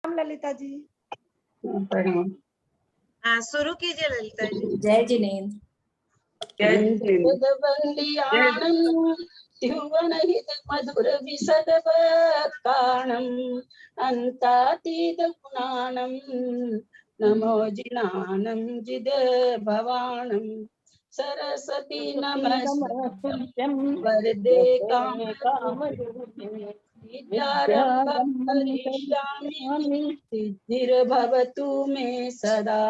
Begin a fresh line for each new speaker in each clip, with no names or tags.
ललिता जी।
प्रणाम।
हाँ, शुरू कीजिए ललिता जी।
जय जिनेन्द्र।
मधुर विशद काणम अंतातीत गुणानम नमो जिनानम जिद भवानम सरस्वती नमस्तुभ्यं वरदे कामरूपिणे विद्यारंभं करिष्यामि सिद्धिर्भवतु मे सदा।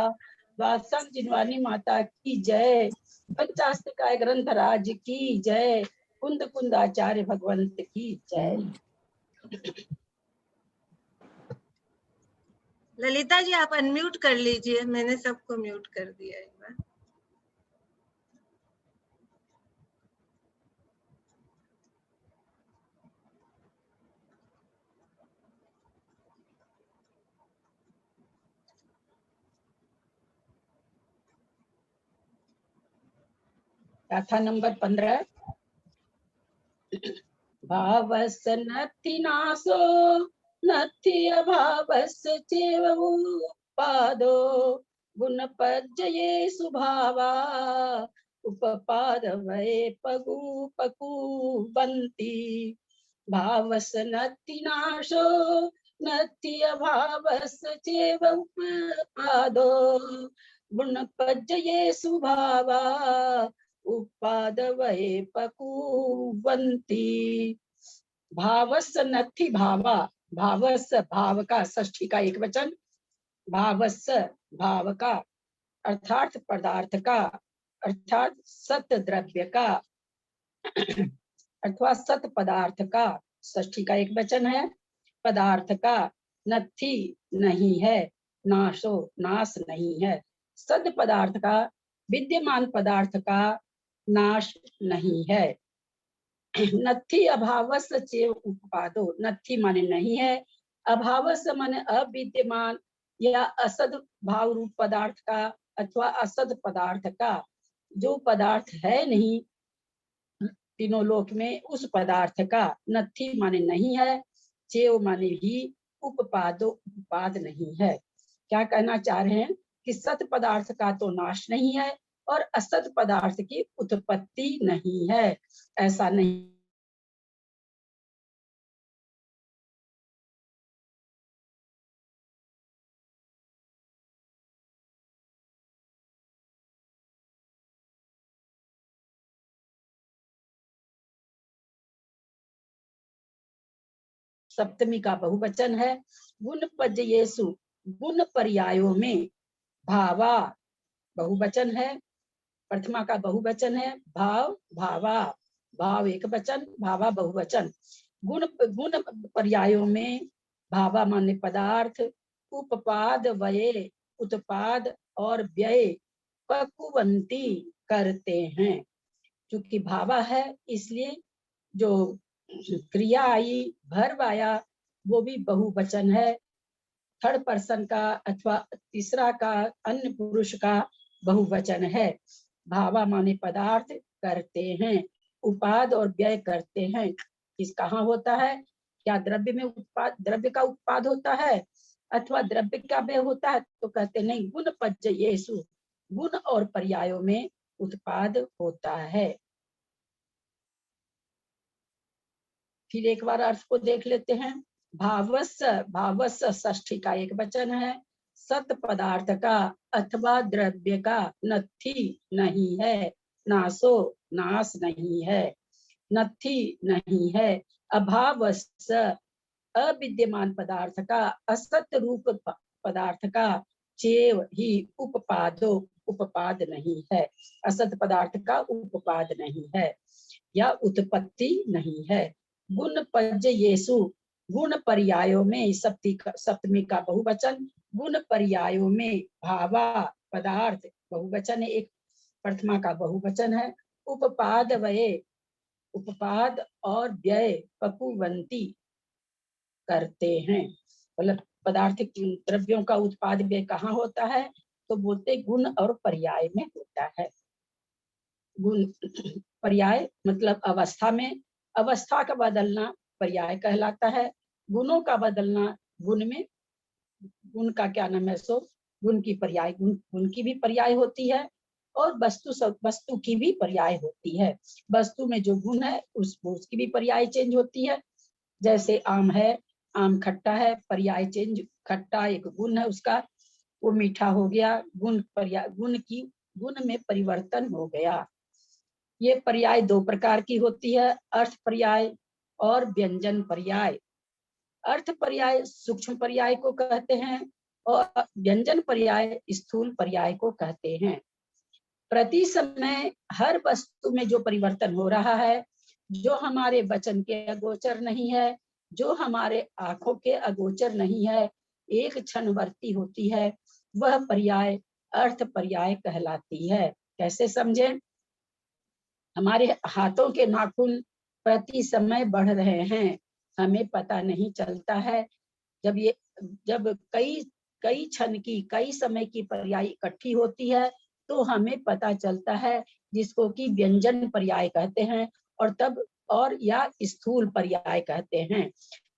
वात्सव जिनवानी माता की जय। पंचास्तिकाय ग्रंथराज की जय। कुंद कुंद आचार्य भगवंत की जय।
ललिता जी आप अनम्यूट कर लीजिए, मैंने सबको म्यूट कर दिया एक बार।
गाथा नंबर 15। भावस नत्ति नासो नत्ति अभावस चैव उपादो गुण पज्जये सुभावा उपपाद वै पगु पकुवन्ति। भावस नत्ति नाशो नत्ति अभावस चैव उपादो गुण पज्जये सुभावा उपादवये पकुवन्ति। भावस नत्थि भावा। भावस भाव का षष्ठी का एक वचन। भावस भाव का अर्थात पदार्थ का अर्थात सत द्रव्य का अथवा सत पदार्थ का षष्ठी का एक वचन है। पदार्थ का नत्थि नहीं है, नाशो नाश नहीं है। सद पदार्थ का विद्यमान पदार्थ का नाश नहीं है। नत्थि अभावस चैव उपादो। नत्थि माने नहीं है, अभावस माने अविद्यमान या असद भाव रूप पदार्थ का अथवा असद पदार्थ का जो पदार्थ है नहीं तीनों लोक में, उस पदार्थ का नत्थि माने नहीं है, चैव माने भी, उपपादो उपाद नहीं है। क्या कहना चाह रहे हैं कि सत पदार्थ का तो नाश नहीं है और असत पदार्थ की उत्पत्ति नहीं है, ऐसा नहीं। सप्तमी का बहुवचन है। गुण पज्जयेषु। गुण पर्यायों में भावा बहुवचन है। प्रथमा का बहुवचन है भाव भावा। भाव एक वचन, भावा बहुवचन। गुण गुण पर्यायों में भावा माने पदार्थ, उपपाद वये उत्पाद और व्यय पकुवंती करते हैं। क्योंकि भावा है इसलिए जो क्रिया आई भर्व आया वो भी बहुवचन है। थर्ड पर्सन का अथवा तीसरा का अन्य पुरुष का बहुवचन है। भावा माने पदार्थ करते हैं, उपाद और व्यय करते हैं। इस कहाँ होता है? क्या द्रव्य में उत्पाद, द्रव्य का उत्पाद होता है अथवा द्रव्य का व्यय होता है? तो कहते नहीं, गुण पज्जयेषु। गुण और पर्यायों में उत्पाद होता है। फिर एक बार अर्थ को देख लेते हैं। भावस्य, भावस्य षष्ठी का एक वचन है। सत पदार्थ का अथवा द्रव्य का नत्थि नहीं है, नाशो नाश नहीं है, नत्थि नहीं है। अभावस्य अविद्यमान पदार्थ का असत रूप पदार्थ का चैव ही उपपादो उपपाद नहीं है। असत पदार्थ का उपपाद नहीं है या उत्पत्ति नहीं है। गुण पज्जयेषु। गुण पर्यायों में सप्तमी का बहुवचन। गुण पर्यायों में भावा पदार्थ बहुवचन है, एक प्रथमा का बहुवचन है। उपपाद वये उपपाद और व्यय पकुवंती करते हैं। मतलब पदार्थ द्रव्यों का उत्पाद व्यय कहाँ होता है? तो बोलते गुण और पर्याय में होता है। गुण पर्याय मतलब अवस्था में, अवस्था का बदलना पर्याय कहलाता है। गुणों का बदलना गुण में गुण का क्या नाम है, सो गुण की पर्याय, गुण की भी पर्याय होती है और वस्तु की भी पर्याय होती है। वस्तु में जो गुण है उसकी भी पर्याय चेंज होती है। जैसे आम है, आम खट्टा है, पर्याय चेंज, खट्टा एक गुण है उसका, वो मीठा हो गया, गुण पर्याय, गुण में परिवर्तन हो गया। ये पर्याय दो प्रकार की होती है, अर्थ पर्याय और व्यंजन पर्याय। अर्थ पर्याय सूक्ष्म पर्याय को कहते हैं और व्यंजन पर्याय स्थूल पर्याय को कहते हैं। प्रति समय हर वस्तु में जो परिवर्तन हो रहा है, जो हमारे वचन के अगोचर नहीं है, जो हमारे आंखों के अगोचर नहीं है, एक क्षणवर्ती होती है, वह पर्याय अर्थ पर्याय कहलाती है। कैसे समझे? हमारे हाथों के नाखून प्रति समय बढ़ रहे हैं, हमें पता नहीं चलता है। जब कई कई क्षण की, कई समय की पर्याय इकट्ठी होती है तो हमें पता चलता है, जिसको कि व्यंजन पर्याय कहते हैं और या स्थूल पर्याय कहते हैं।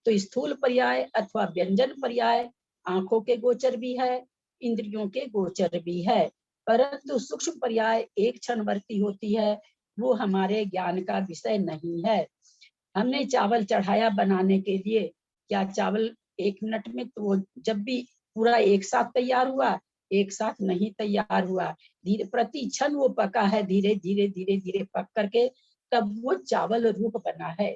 तो स्थूल पर्याय अथवा व्यंजन पर्याय आंखों के गोचर भी है, इंद्रियों के गोचर भी है, परंतु सूक्ष्म पर्याय एक क्षणवर्ती होती है, वो हमारे ज्ञान का विषय नहीं है। हमने चावल चढ़ाया बनाने के लिए, क्या चावल 1 मिनट में, तो वो जब भी पूरा एक साथ तैयार हुआ, एक साथ नहीं तैयार हुआ, धीरे प्रति क्षण वो पका है, धीरे धीरे धीरे धीरे पक करके तब वो चावल रूप बना है।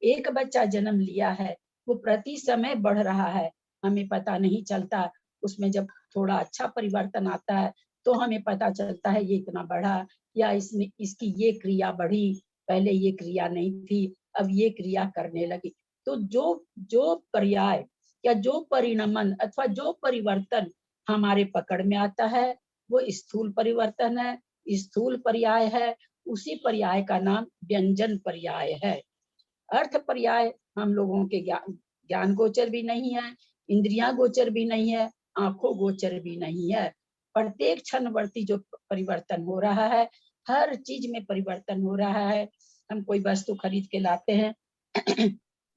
एक बच्चा जन्म लिया है, वो प्रति समय बढ़ रहा है, हमें पता नहीं चलता। उसमें जब थोड़ा अच्छा परिवर्तन आता है तो हमें पता चलता है ये इतना बढ़ा, या इसकी ये क्रिया बढ़ी, पहले ये क्रिया नहीं थी, अब ये क्रिया करने लगी। तो जो जो पर्याय या जो परिणमन अथवा जो परिवर्तन हमारे पकड़ में आता है, वो स्थूल परिवर्तन है, स्थूल पर्याय है। उसी पर्याय का नाम व्यंजन पर्याय है। अर्थ पर्याय हम लोगों के ज्ञान गोचर भी नहीं है, इंद्रियां गोचर भी नहीं है, आंखों गोचर भी नहीं है। प्रत्येक क्षणवर्ती जो परिवर्तन हो रहा है, हर चीज में परिवर्तन हो रहा है। हम कोई वस्तु खरीद के लाते हैं,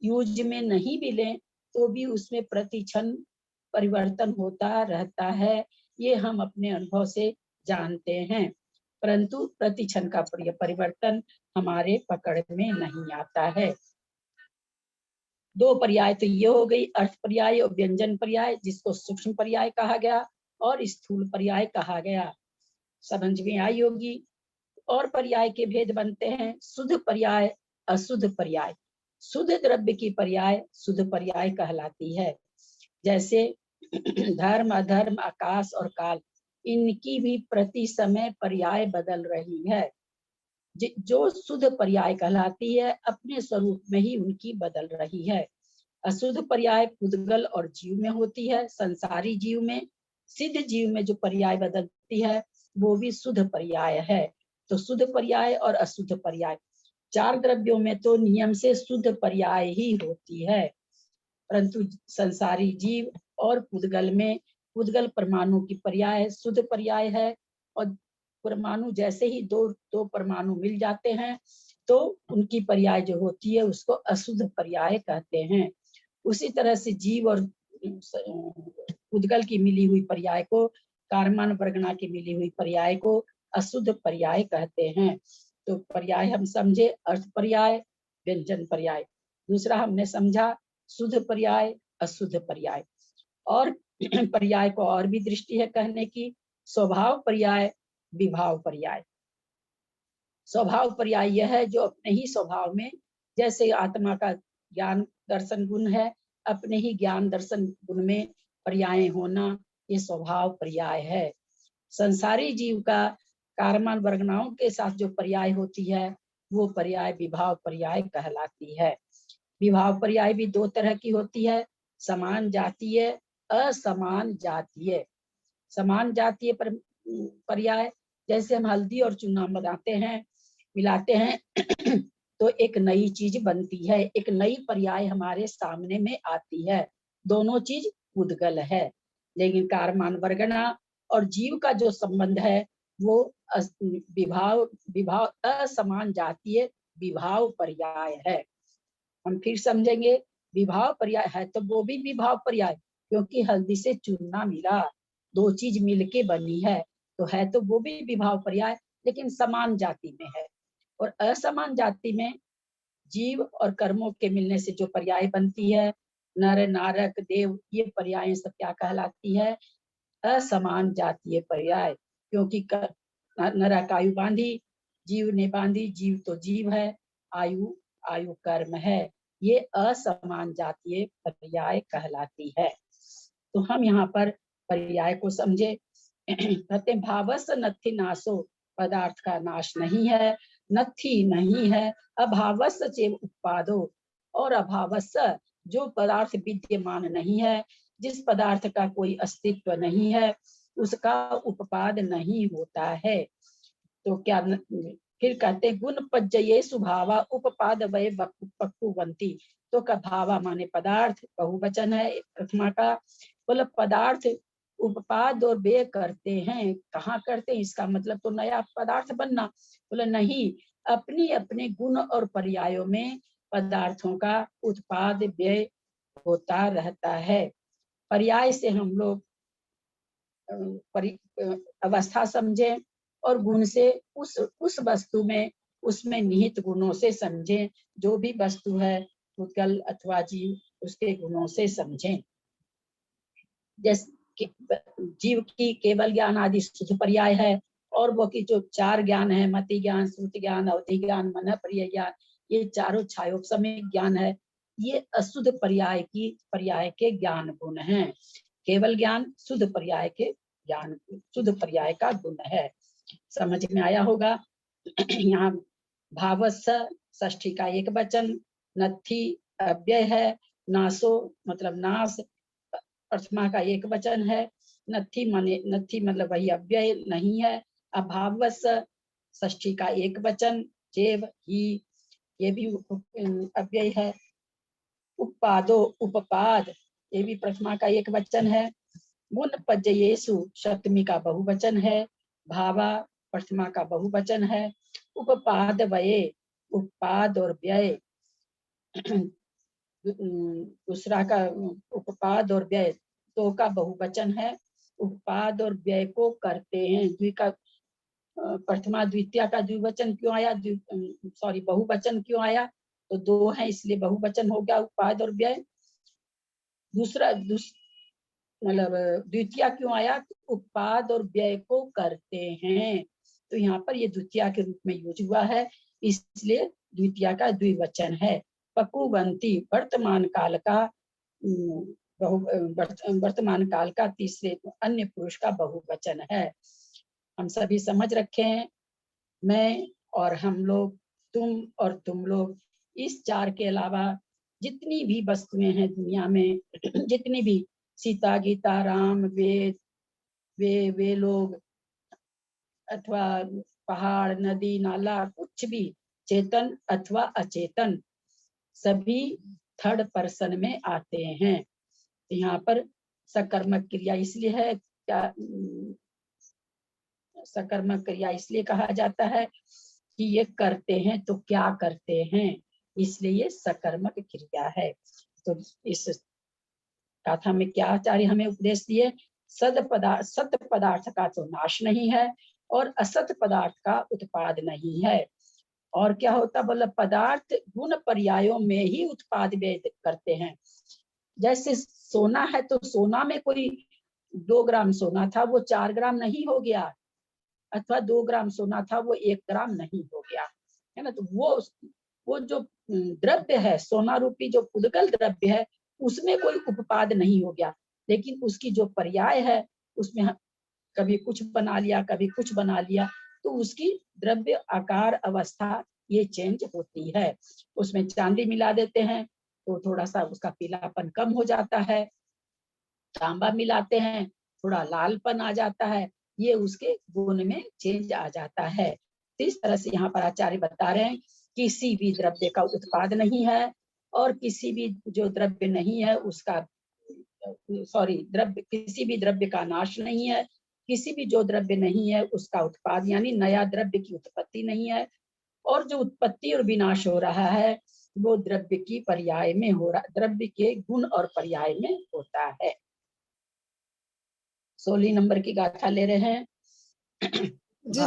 यूज में नहीं भी लें तो भी उसमें प्रति क्षण परिवर्तन होता रहता है, ये हम अपने अनुभव से जानते हैं। परंतु प्रति क्षण का परिवर्तन हमारे पकड़ में नहीं आता है। दो पर्याय तो ये हो गई, अर्थ पर्याय और व्यंजन पर्याय, जिसको सूक्ष्म पर्याय कहा गया और स्थूल पर्याय कहा गया। समझ में आई होगी। और पर्याय के भेद बनते हैं, शुद्ध पर्याय, अशुद्ध पर्याय। शुद्ध द्रव्य की पर्याय शुद्ध पर्याय कहलाती है। जैसे धर्म, अधर्म, आकाश और काल, इनकी भी प्रति समय पर्याय बदल रही है। जो शुद्ध पर्याय कहलाती है, अपने स्वरूप में ही उनकी बदल रही है। अशुद्ध पर्याय पुद्गल और जीव में होती है, संसारी जीव में। सिद्ध जीव में जो पर्याय बदलती है वो भी शुद्ध पर्याय है। तो शुद्ध पर्याय और अशुद्ध पर्याय, 4 द्रव्यों में तो नियम से शुद्ध पर्याय ही होती है, परंतु संसारी जीव और पुद्गल में, पुद्गल परमाणु की पर्याय शुद्ध पर्याय है, और परमाणु जैसे ही दो परमाणु मिल जाते हैं तो उनकी पर्याय जो होती है उसको अशुद्ध पर्याय कहते हैं। उसी तरह से जीव और पुद्गल की मिली हुई पर्याय को, कारमान वर्गना की मिली हुई पर्याय को अशुद्ध पर्याय कहते हैं। तो पर्याय हम समझे, अर्थ पर्याय, व्यंजन पर्याय। दूसरा हमने समझा शुद्ध पर्याय, अशुद्ध पर्याय। और पर्याय को और भी दृष्टि है कहने की, स्वभाव पर्याय, विभाव पर्याय। स्वभाव पर्याय यह है जो अपने ही स्वभाव में, जैसे आत्मा का ज्ञान दर्शन गुण है, अपने ही ज्ञान दर्शन गुण में पर्याय होना, ये स्वभाव पर्याय है। संसारी जीव का कारमान वर्गनाओं के साथ जो पर्याय होती है वो पर्याय विभाव पर्याय कहलाती है। विभाव पर्याय भी 2 तरह की होती है, समान जातीय, असमान जातीय। समान जातीय पर्याय, जैसे हम हल्दी और चूना बनाते हैं, मिलाते हैं तो एक नई चीज बनती है, एक नई पर्याय हमारे सामने में आती है, दोनों चीज पुद्गल है। लेकिन कारमान वर्गना और जीव का जो संबंध है वो विभाव असमान जातीय विभाव पर्याय है। हम फिर समझेंगे, विभाव पर्याय है तो वो भी विभाव पर्याय, क्योंकि हल्दी से चूना मिला, दो चीज मिलके बनी है, तो है तो वो भी विभाव पर्याय, लेकिन समान जाति में है। और असमान जाति में जीव और कर्मों के मिलने से जो पर्याय बनती है, नर नारक देव, ये पर्याय सब क्या कहलाती है? असमान जातीय पर्याय। क्योंकि नरक आयु बांधी, जीव ने बांधी, जीव तो जीव है, आयु आयु कर्म है, ये असमान जातीय पर्याय कहलाती है। तो हम यहाँ पर पर्याय को समझे। कहते हैं भावस नथि नाशो, पदार्थ का नाश नहीं है, नथि नहीं है, अभावस चेव उत्पादो, और अभावस जो पदार्थ विद्यमान नहीं है, जिस पदार्थ का कोई अस्तित्व नहीं है, उसका उपपाद नहीं होता है। तो क्या फिर कहते गुण पज्जये सुभावा उपपाद वय पक्कुवंती। तो का भावा माने पदार्थ, बहुवचन है प्रथमा का, बोले पदार्थ उपपाद और व्यय करते हैं, कहाँ करते हैं? इसका मतलब तो नया पदार्थ बनना। बोले नहीं, अपनी अपने गुण और पर्यायों में पदार्थों का उत्पाद व्यय होता रहता है। पर्याय से हम लोग अवस्था समझे, और गुण से उस वस्तु में उसमें निहित गुणों से समझें। जो भी वस्तु है भूतल अथवा जीव, उसके गुणों से समझें। जैसे जीव की केवल ज्ञान आदि शुद्ध पर्याय है, और वो की जो चार ज्ञान है, मति ज्ञान, श्रुति ज्ञान, अवधि ज्ञान, मन प्रिय ज्ञान, ये चारों छायोपसमिक ज्ञान है, ये अशुद्ध पर्याय के ज्ञान गुण हैं। केवल ज्ञान शुद्ध पर्याय के ज्ञान, शुद्ध पर्याय का गुण है। समझ में आया होगा। यहाँ भावस्य षष्ठी का एक वचन, नथि अव्यय है, नासो मतलब नाश प्रथमा का एक वचन है, नथि मतलब वही अव्यय नहीं है, अभावस्य षष्ठी का एक वचन, जेव ही, ये भी अव्यय है, उपपादो उपपाद, ये भी प्रथमा का एक वचन है, गुण पज्जयेषु सप्तमी का बहुवचन है, भावा प्रथमा का बहुवचन है, उपपाद वये, उपपाद और व्यय दूसरा का, उपपाद और व्यय दो का बहुवचन है, उपपाद और व्यय को करते हैं। द्वि का प्रथमा द्वितीय का द्विवचन क्यों आया, सॉरी बहुवचन क्यों आया? तो दो है इसलिए बहुवचन हो गया उपपाद और व्यय। दूसरा मतलब द्वितीय क्यों आया? उपपाद और व्यय को करते हैं, तो यहाँ पर ये द्वितीय के रूप में यूज हुआ है, इसलिए द्वितीय का द्विवचन है। पकुवंती वर्तमान काल का वर्तमान काल का तीसरे अन्य पुरुष का बहुवचन है। हम सभी समझ रखे हैं, मैं और हम लोग, तुम और तुम लोग, इस चार के अलावा जितनी भी वस्तुएं हैं दुनिया में, जितनी भी सीता गीता राम वेद वे लोग अथवा पहाड़ नदी नाला, कुछ भी चेतन अथवा अचेतन, सभी थर्ड पर्सन में आते हैं। यहाँ पर सकर्मक क्रिया इसलिए है, क्या सकर्मक क्रिया इसलिए कहा जाता है कि ये करते हैं, तो क्या करते हैं, इसलिए ये सकर्मक क्रिया है। तो इस गाथा में क्या आचार्य हमें उपदेश दिए? सत पदार्थ का तो नाश नहीं है, और असत पदार्थ का उत्पाद नहीं है। और क्या होता? बोला पदार्थ गुण पर्यायों में ही उत्पाद वेद करते हैं। जैसे सोना है, तो सोना में कोई 2 ग्राम सोना था, वो 4 ग्राम नहीं हो गया, अथवा 2 ग्राम सोना था, वो 1 ग्राम नहीं हो गया, है ना। तो वो जो द्रव्य है, सोना रूपी जो उद्गल द्रव्य है, उसमें कोई उपपाद नहीं हो गया, लेकिन उसकी जो पर्याय है, उसमें कभी कुछ बना लिया, कभी कुछ बना लिया, तो उसकी द्रव्य आकार अवस्था ये चेंज होती है। उसमें चांदी मिला देते हैं तो थोड़ा सा उसका पीलापन कम हो जाता है, तांबा मिलाते हैं थोड़ा लालपन आ जाता है, ये उसके गुण में चेंज आ जाता है। तो इस तरह से यहाँ पर आचार्य बता रहे हैं किसी भी द्रव्य का उत्पाद नहीं है, और किसी भी जो द्रव्य नहीं है उसका, सॉरी द्रव्य, किसी भी द्रव्य का नाश नहीं है, किसी भी जो द्रव्य नहीं है उसका उत्पाद यानी नया द्रव्य की उत्पत्ति नहीं है, और जो उत्पत्ति और विनाश हो रहा है वो द्रव्य की पर्याय में हो रहा, द्रव्य के गुण और पर्याय में होता है। 16 नंबर की गाथा ले रहे हैं।
जी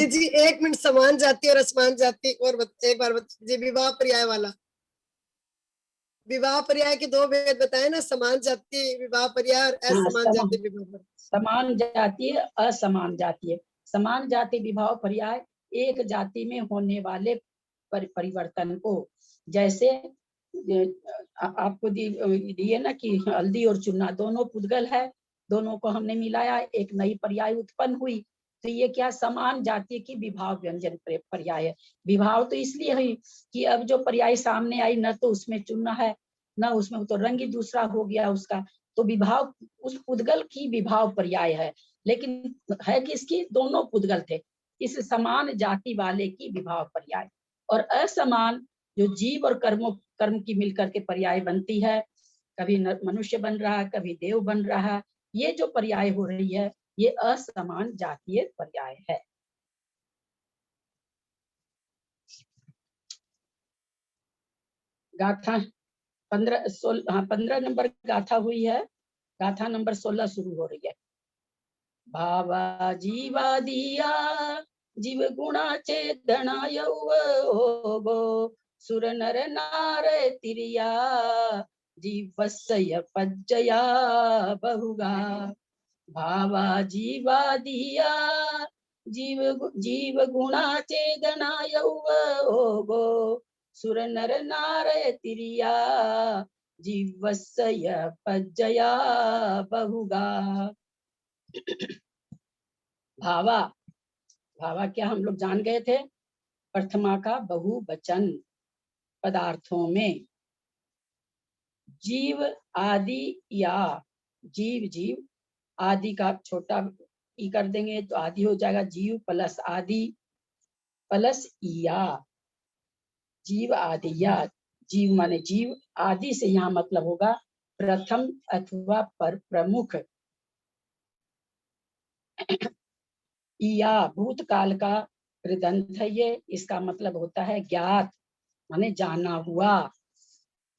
जी 1 मिनट, समान जाति और असमान जाति और एक बार जी, विवाह पर्याय वाला, विवाह पर्याय के 2 भेद बताए ना, समान जाति विवाह पर्याय और असमान जाति विवाह पर्याय।
समान जातीय असमान जातीय। समान जाति विवाह पर्याय एक जाति में होने वाले परिवर्तन को, जैसे आपको दिए ना कि हल्दी और चूना दोनों पुद्गल है, दोनों को हमने मिलाया, एक नई पर्याय उत्पन्न हुई, तो ये क्या समान जाति की विभाव व्यंजन पर्याय है। विभाव तो इसलिए हुई कि अब जो पर्याय सामने आई, न तो उसमें चूना है न उसमें, तो रंग ही दूसरा हो गया उसका, तो विभाव उस पुद्गल की विभाव पर्याय है, लेकिन है कि इसकी दोनों पुद्गल थे, इस समान जाति वाले की विभाव पर्याय। और असमान जो जीव और कर्म की मिलकर के पर्याय बनती है, कभी मनुष्य बन रहा है, कभी देव बन रहा है, ये जो पर्याय हो रही है ये असमान जातीय पर्याय है। गाथा 15 नंबर गाथा हुई है, गाथा नंबर 16 शुरू हो रही है। भावा जीवा दिया जीव गुणा चेतना यौवो, सुर नर नार तिरिया जीवस्य पज्जया बहुगा। भावा जीवा दिया जीव गुणा चेतना यौवो, सुर नर नार तिरिया जीवस्य पज्जया बहुगा। भावा, भावा क्या हम लोग जान गए थे, प्रथमा का बहुवचन पदार्थों में, जीव आदि या जीव जीव आदि का छोटा ई कर देंगे तो आदि हो जाएगा, जीव प्लस आदि प्लस या, जीव आदि या, जीव माने जीव, आदि से यहाँ मतलब होगा प्रथम अथवा पर प्रमुख, या भूतकाल का कृदंत है ये, इसका मतलब होता है ज्ञात माने जाना हुआ।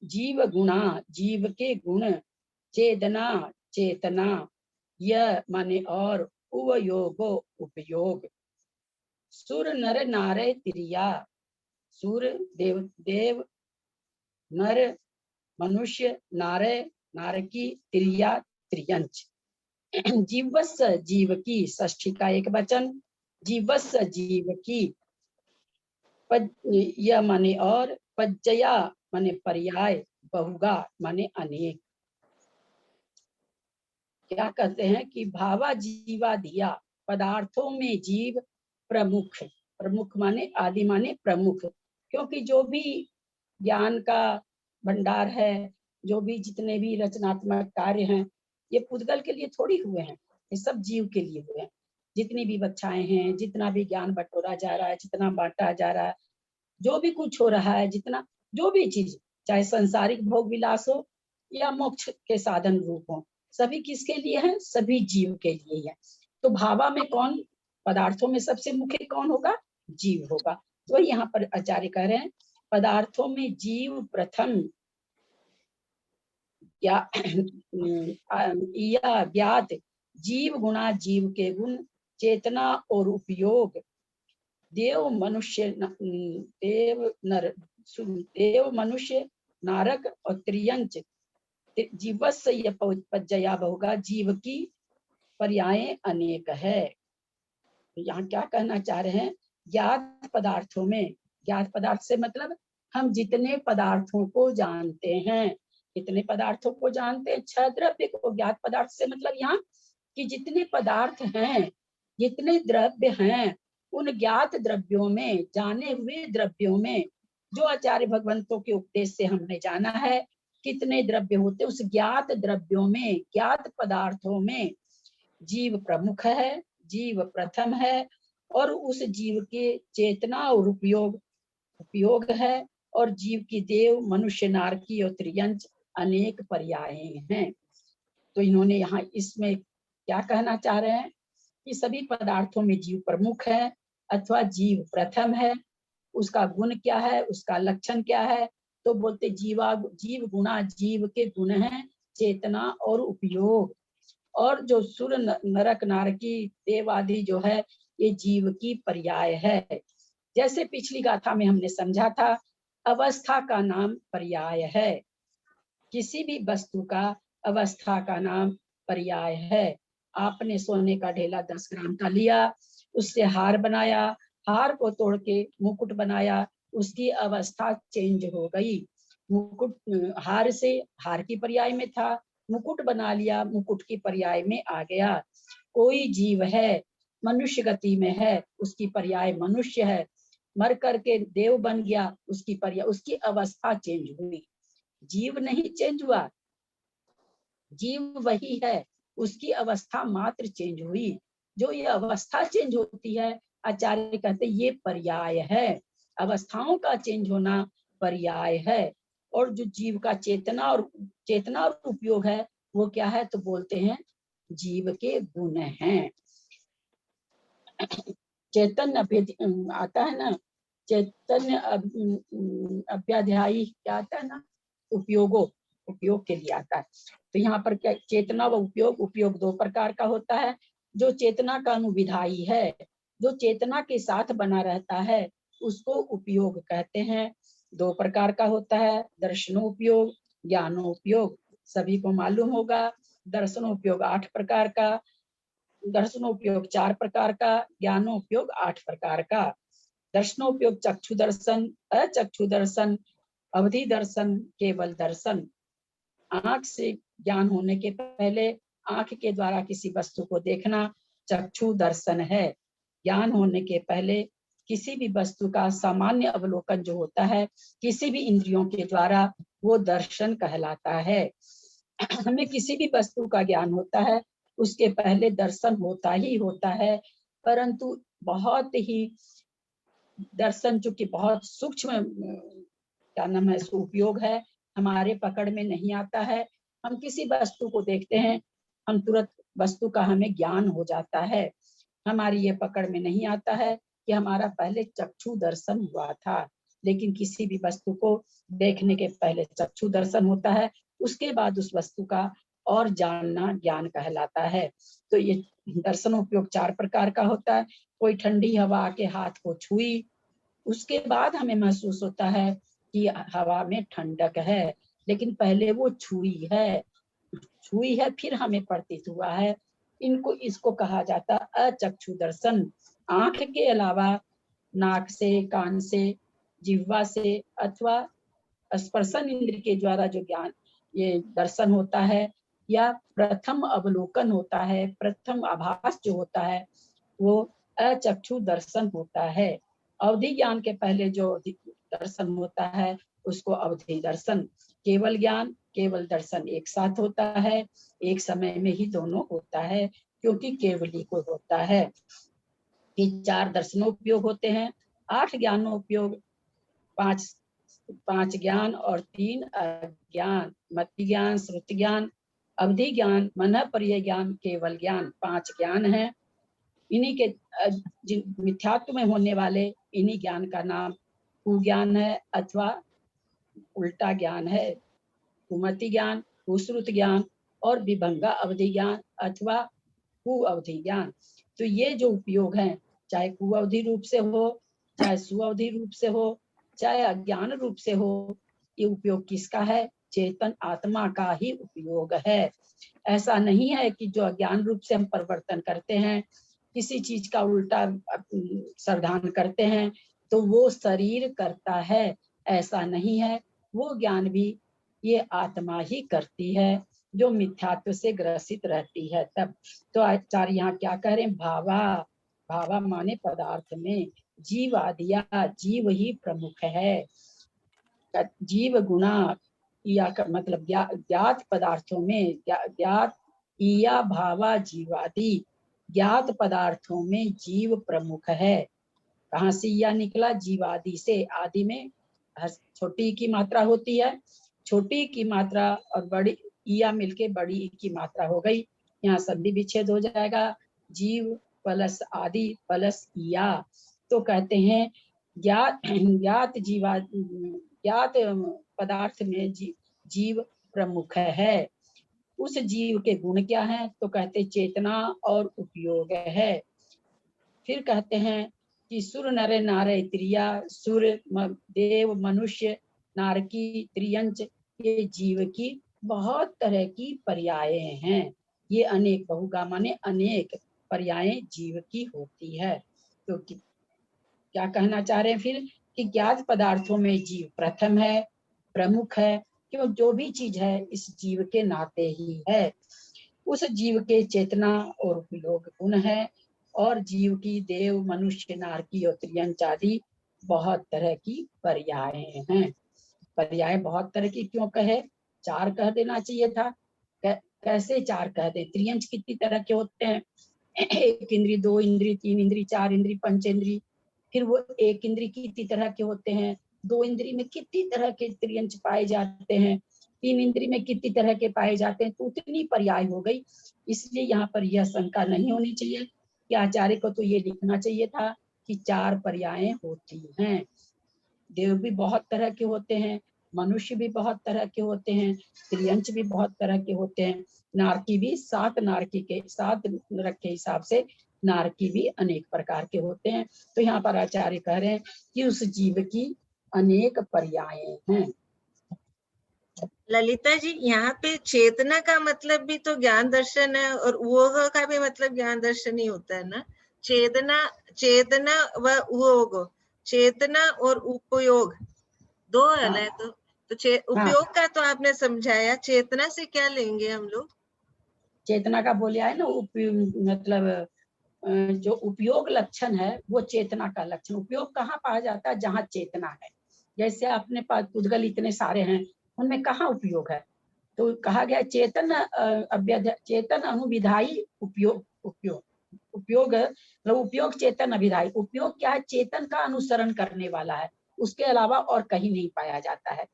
जीव गुणा जीव के गुण, चेतना चेतना, यह माने और, उवयोगो उपयोग। सुर नर नारे तिरिया, सुर देव देव, नर मनुष्य, नारे नार की, तिरिया त्रियंच। जीवस्स जीव की, षष्ठी का एक वचन, जीवस्स जीव की, यह माने और, पज्जया माने पर्याय, बहुगा माने अनेक। क्या कहते हैं कि भावा जीवा दिया, पदार्थों में जीव प्रमुख, प्रमुख माने आदि माने प्रमुख, क्योंकि जो भी ज्ञान का भंडार है, जो भी जितने भी रचनात्मक कार्य हैं, ये पुद्गल के लिए थोड़ी हुए हैं, ये सब जीव के लिए हुए हैं। जितनी भी बच्चाएं हैं, जितना भी ज्ञान बटोरा जा रहा है, जितना बांटा जा रहा है, जो भी कुछ हो रहा है, जितना जो भी चीज, चाहे सांसारिक भोग विलास हो या मोक्ष के साधन रूप हो, सभी किसके लिए है, सभी जीव के लिए है। तो भावा में कौन, पदार्थों में सबसे मुख्य कौन होगा, जीव होगा। तो यहाँ पर आचार्य कह रहे हैं पदार्थों में जीव प्रथम, या ज्ञात, जीव गुणा जीव के गुण, चेतना और उपयोग, देव मनुष्य देव मनुष्य नारक और त्रियंच, जीवस्य यह पज्जया बहुगा, जीव की पर्याय अनेक है। तो यहाँ क्या कहना चाह रहे हैं, ज्ञात पदार्थों में, ज्ञात पदार्थ से मतलब हम जितने पदार्थों को जानते हैं, कितने पदार्थों को जानते हैं, 6 द्रव्य को ज्ञात पदार्थ से मतलब यहाँ कि जितने पदार्थ हैं, जितने द्रव्य हैं, उन ज्ञात द्रव्यों में, जाने हुए द्रव्यों में, जो आचार्य भगवंतों के उपदेश से हमने जाना है कितने द्रव्य होते, उस ज्ञात द्रव्यों में, ज्ञात पदार्थों में जीव प्रमुख है, जीव प्रथम है, और उस जीव के चेतना और उपयोग है, और जीव की देव मनुष्य नारकी और त्रियंच अनेक पर्याय हैं। तो इन्होंने यहाँ इसमें क्या कहना चाह रहे हैं कि सभी पदार्थों में जीव प्रमुख है अथवा जीव प्रथम है, उसका गुण क्या है, उसका लक्षण क्या है, तो बोलते जीव गुणा जीव के गुण हैं, चेतना और उपयोग, और जो सुर नरक नारकी देव आदि जो है ये जीव की पर्याय है। जैसे पिछली गाथा में हमने समझा था, अवस्था का नाम पर्याय है। किसी भी वस्तु का अवस्था का नाम पर्याय है। आपने सोने का ढेला 10 ग्राम का लिया, उससे हार बनाया, हार को तोड़ के मुकुट बनाया, उसकी अवस्था चेंज हो गई। मुकुट हार से हार की पर्याय में था, मुकुट बना लिया, मुकुट की पर्याय में आ गया। कोई जीव है, मनुष्य गति में है, उसकी पर्याय मनुष्य है। मर करके देव बन गया, उसकी पर्याय, उसकी अवस्था चेंज हुई। जीव नहीं चेंज हुआ, जीव वही है, उसकी अवस्था मात्र चेंज हुई। जो ये अवस्था चेंज होती है, आचार्य कहते ये पर्याय है। अवस्थाओं का चेंज होना पर्याय है। और जो जीव का चेतना और उपयोग है वो क्या है, तो बोलते हैं जीव के गुण हैं। चैतन्य आता है ना, चैतन्य अभ्याध्यायी क्या आता है ना, उपयोग के लिए आता है। तो यहाँ पर क्या, चेतना व उपयोग 2 प्रकार का होता है। जो चेतना का अनुविधायी है, जो चेतना के साथ बना रहता है, उसको उपयोग कहते हैं। 2 प्रकार का होता है, दर्शनोपयोग, ज्ञानोपयोग। सभी को मालूम होगा, दर्शनोपयोग 8 प्रकार का, दर्शनोपयोग 4 प्रकार का, ज्ञानोपयोग 8 प्रकार का। दर्शनोपयोग चक्षु दर्शन, अचक्षु दर्शन, अवधि दर्शन, केवल दर्शन। आंख से ज्ञान होने के पहले आंख के द्वारा किसी वस्तु को देखना चक्षु दर्शन है। ज्ञान होने के पहले किसी भी वस्तु का सामान्य अवलोकन जो होता है किसी भी इंद्रियों के द्वारा, वो दर्शन कहलाता है। हमें किसी भी वस्तु का ज्ञान होता है, उसके पहले दर्शन होता ही होता है। परंतु बहुत ही दर्शन चूंकि बहुत सूक्ष्म क्या नाम है उपयोग है, हमारे पकड़ में नहीं आता है। हम किसी वस्तु को देखते हैं, हम तुरंत वस्तु का हमें ज्ञान हो जाता है। हमारी ये पकड़ में नहीं आता है कि हमारा पहले चक्षु दर्शन हुआ था। लेकिन किसी भी वस्तु को देखने के पहले चक्षु दर्शन होता है, उसके बाद उस वस्तु का और जानना ज्ञान कहलाता है। तो ये दर्शन उपयोग 4 प्रकार का होता है। कोई ठंडी हवा आके हाथ को छुई, उसके बाद हमें महसूस होता है कि हवा में ठंडक है, लेकिन पहले वो छुई है फिर हमें प्रतीत हुआ है। इसको कहा जाता अचक्षु दर्शन। आंख के अलावा नाक से, कान से, जिह्वा से अथवा स्पर्शन इंद्र के द्वारा जो ज्ञान ये दर्शन होता है या प्रथम अवलोकन होता है, प्रथम आभास जो होता है, वो अचक्षु दर्शन होता है। अवधि ज्ञान के पहले जो दर्शन होता है उसको अवधि दर्शन। केवल ज्ञान, केवल दर्शन एक साथ होता है, एक समय में ही दोनों होता है, क्योंकि केवली को होता है। ये 4 दर्शनोपयोग होते हैं। 8 ज्ञानोपयोग, 5 ज्ञान और 3 अज्ञान। मति ज्ञान, श्रुति ज्ञान, अवधि ज्ञान, मन पर्य ज्ञान, केवल ज्ञान। 5 ज्ञान है। इन्हीं के मिथ्यात्व में होने वाले इन्हीं ज्ञान का नाम कुज्ञान है अथवा उल्टा ज्ञान है। कुमति ज्ञान, कुश्रुत ज्ञान और विभंगा अवधि ज्ञान अथवा कुअवधि ज्ञान। तो ये जो उपयोग है, चाहे कुअवधि रूप से हो, चाहे सुअवधि रूप से हो, चाहे अज्ञान रूप से हो, ये उपयोग किसका है? चेतन आत्मा का ही उपयोग है। ऐसा नहीं है कि जो अज्ञान रूप से हम परिवर्तन करते हैं, किसी चीज का उल्टा श्रद्धान करते हैं तो वो शरीर करता है, ऐसा नहीं है। वो ज्ञान भी ये आत्मा ही करती है जो मिथ्यात्व से ग्रसित रहती है। तब तो आचार्य यहाँ क्या कह रहे हैं? भावा माने पदार्थ में जीव आदिया, जीव ही प्रमुख है। जीव गुणा या मतलब ज्ञात पदार्थों में ज्ञात या भावा जीवादि, ज्ञात पदार्थों में जीव प्रमुख है। कहाँ से या निकला? जीवादि से। आदि में छोटी की मात्रा होती है, छोटी की मात्रा और बड़ी या मिलके बड़ी की मात्रा हो गई। यहाँ संधि विच्छेद हो जाएगा, जीव प्लस आदि प्लस या। तो कहते हैं ज्ञात पदार्थ में जीव प्रमुख है। उस जीव के गुण क्या हैं? तो कहते चेतना और उपयोग है। फिर कहते हैं कि सुर नर नारे त्रिया, सुर देव मनुष्य नारकी त्रियंच, ये जीव की बहुत तरह की पर्यायें हैं। ये अनेक बहुगा माने अनेक पर्यायें जीव की होती है। तो क्या कहना चाह रहे हैं फिर कि ज्ञात पदार्थों में जीव प्रथम है, प्रमुख है, क्यों जो भी चीज है इस जीव के नाते ही है। उस जीव के चेतना और उपयोग गुण है, और जीव की देव मनुष्य नारकी और त्रियंच आदि बहुत तरह की पर्यायें हैं। पर्याय बहुत तरह की क्यों कहे? 4 कह देना चाहिए था। कैसे 4 कह दे? त्रियंच कितनी तरह के होते हैं? 1 इंद्री, 2 इंद्री, 3 इंद्री, 4 इंद्री, पंचेंद्री। फिर वो 1 इंद्री कितनी तरह के होते हैं? 2 इंद्री में कितनी तरह के त्रियंच पाए जाते हैं? 3 इंद्री में कितनी तरह के पाए जाते हैं? तो उतनी पर्याय हो गई। इसलिए यहाँ पर यह शंका नहीं होनी चाहिए कि आचार्य को तो ये लिखना चाहिए था कि 4 पर्यायें होती हैं। देव भी बहुत तरह के होते हैं, मनुष्य भी बहुत तरह के होते हैं, त्रियंच भी बहुत तरह के होते हैं, नारकी भी 7 नारकी के 7 नरक के हिसाब से नारकी भी अनेक प्रकार के होते हैं। तो यहाँ पर आचार्य कह रहे हैं कि उस जीव की अनेक पर्यायें हैं।
ललिता जी, यहाँ पे चेतना का मतलब भी तो ज्ञान दर्शन है, और उयोग का भी मतलब ज्ञान दर्शन ही होता है ना। चेतना, चेतना व उयोग, चेतना और उपयोग दो है ना। तो उपयोग का तो आपने समझाया, चेतना से क्या लेंगे हम लोग?
चेतना का बोलिया है ना, मतलब जो उपयोग लक्षण है वो चेतना का लक्षण। उपयोग कहाँ पाया जाता है? जहाँ चेतना है। जैसे अपने पास उद्गल इतने सारे हैं, उनमें कहाँ उपयोग है? तो कहा गया चेतन चेतन अनुविधायी उपयोग। उपयोग उपयोग मतलब उपयोग चेतन अभिधायी। उपयोग क्या है? चेतन का अनुसरण करने वाला है, उसके अलावा और कहीं नहीं पाया जाता है।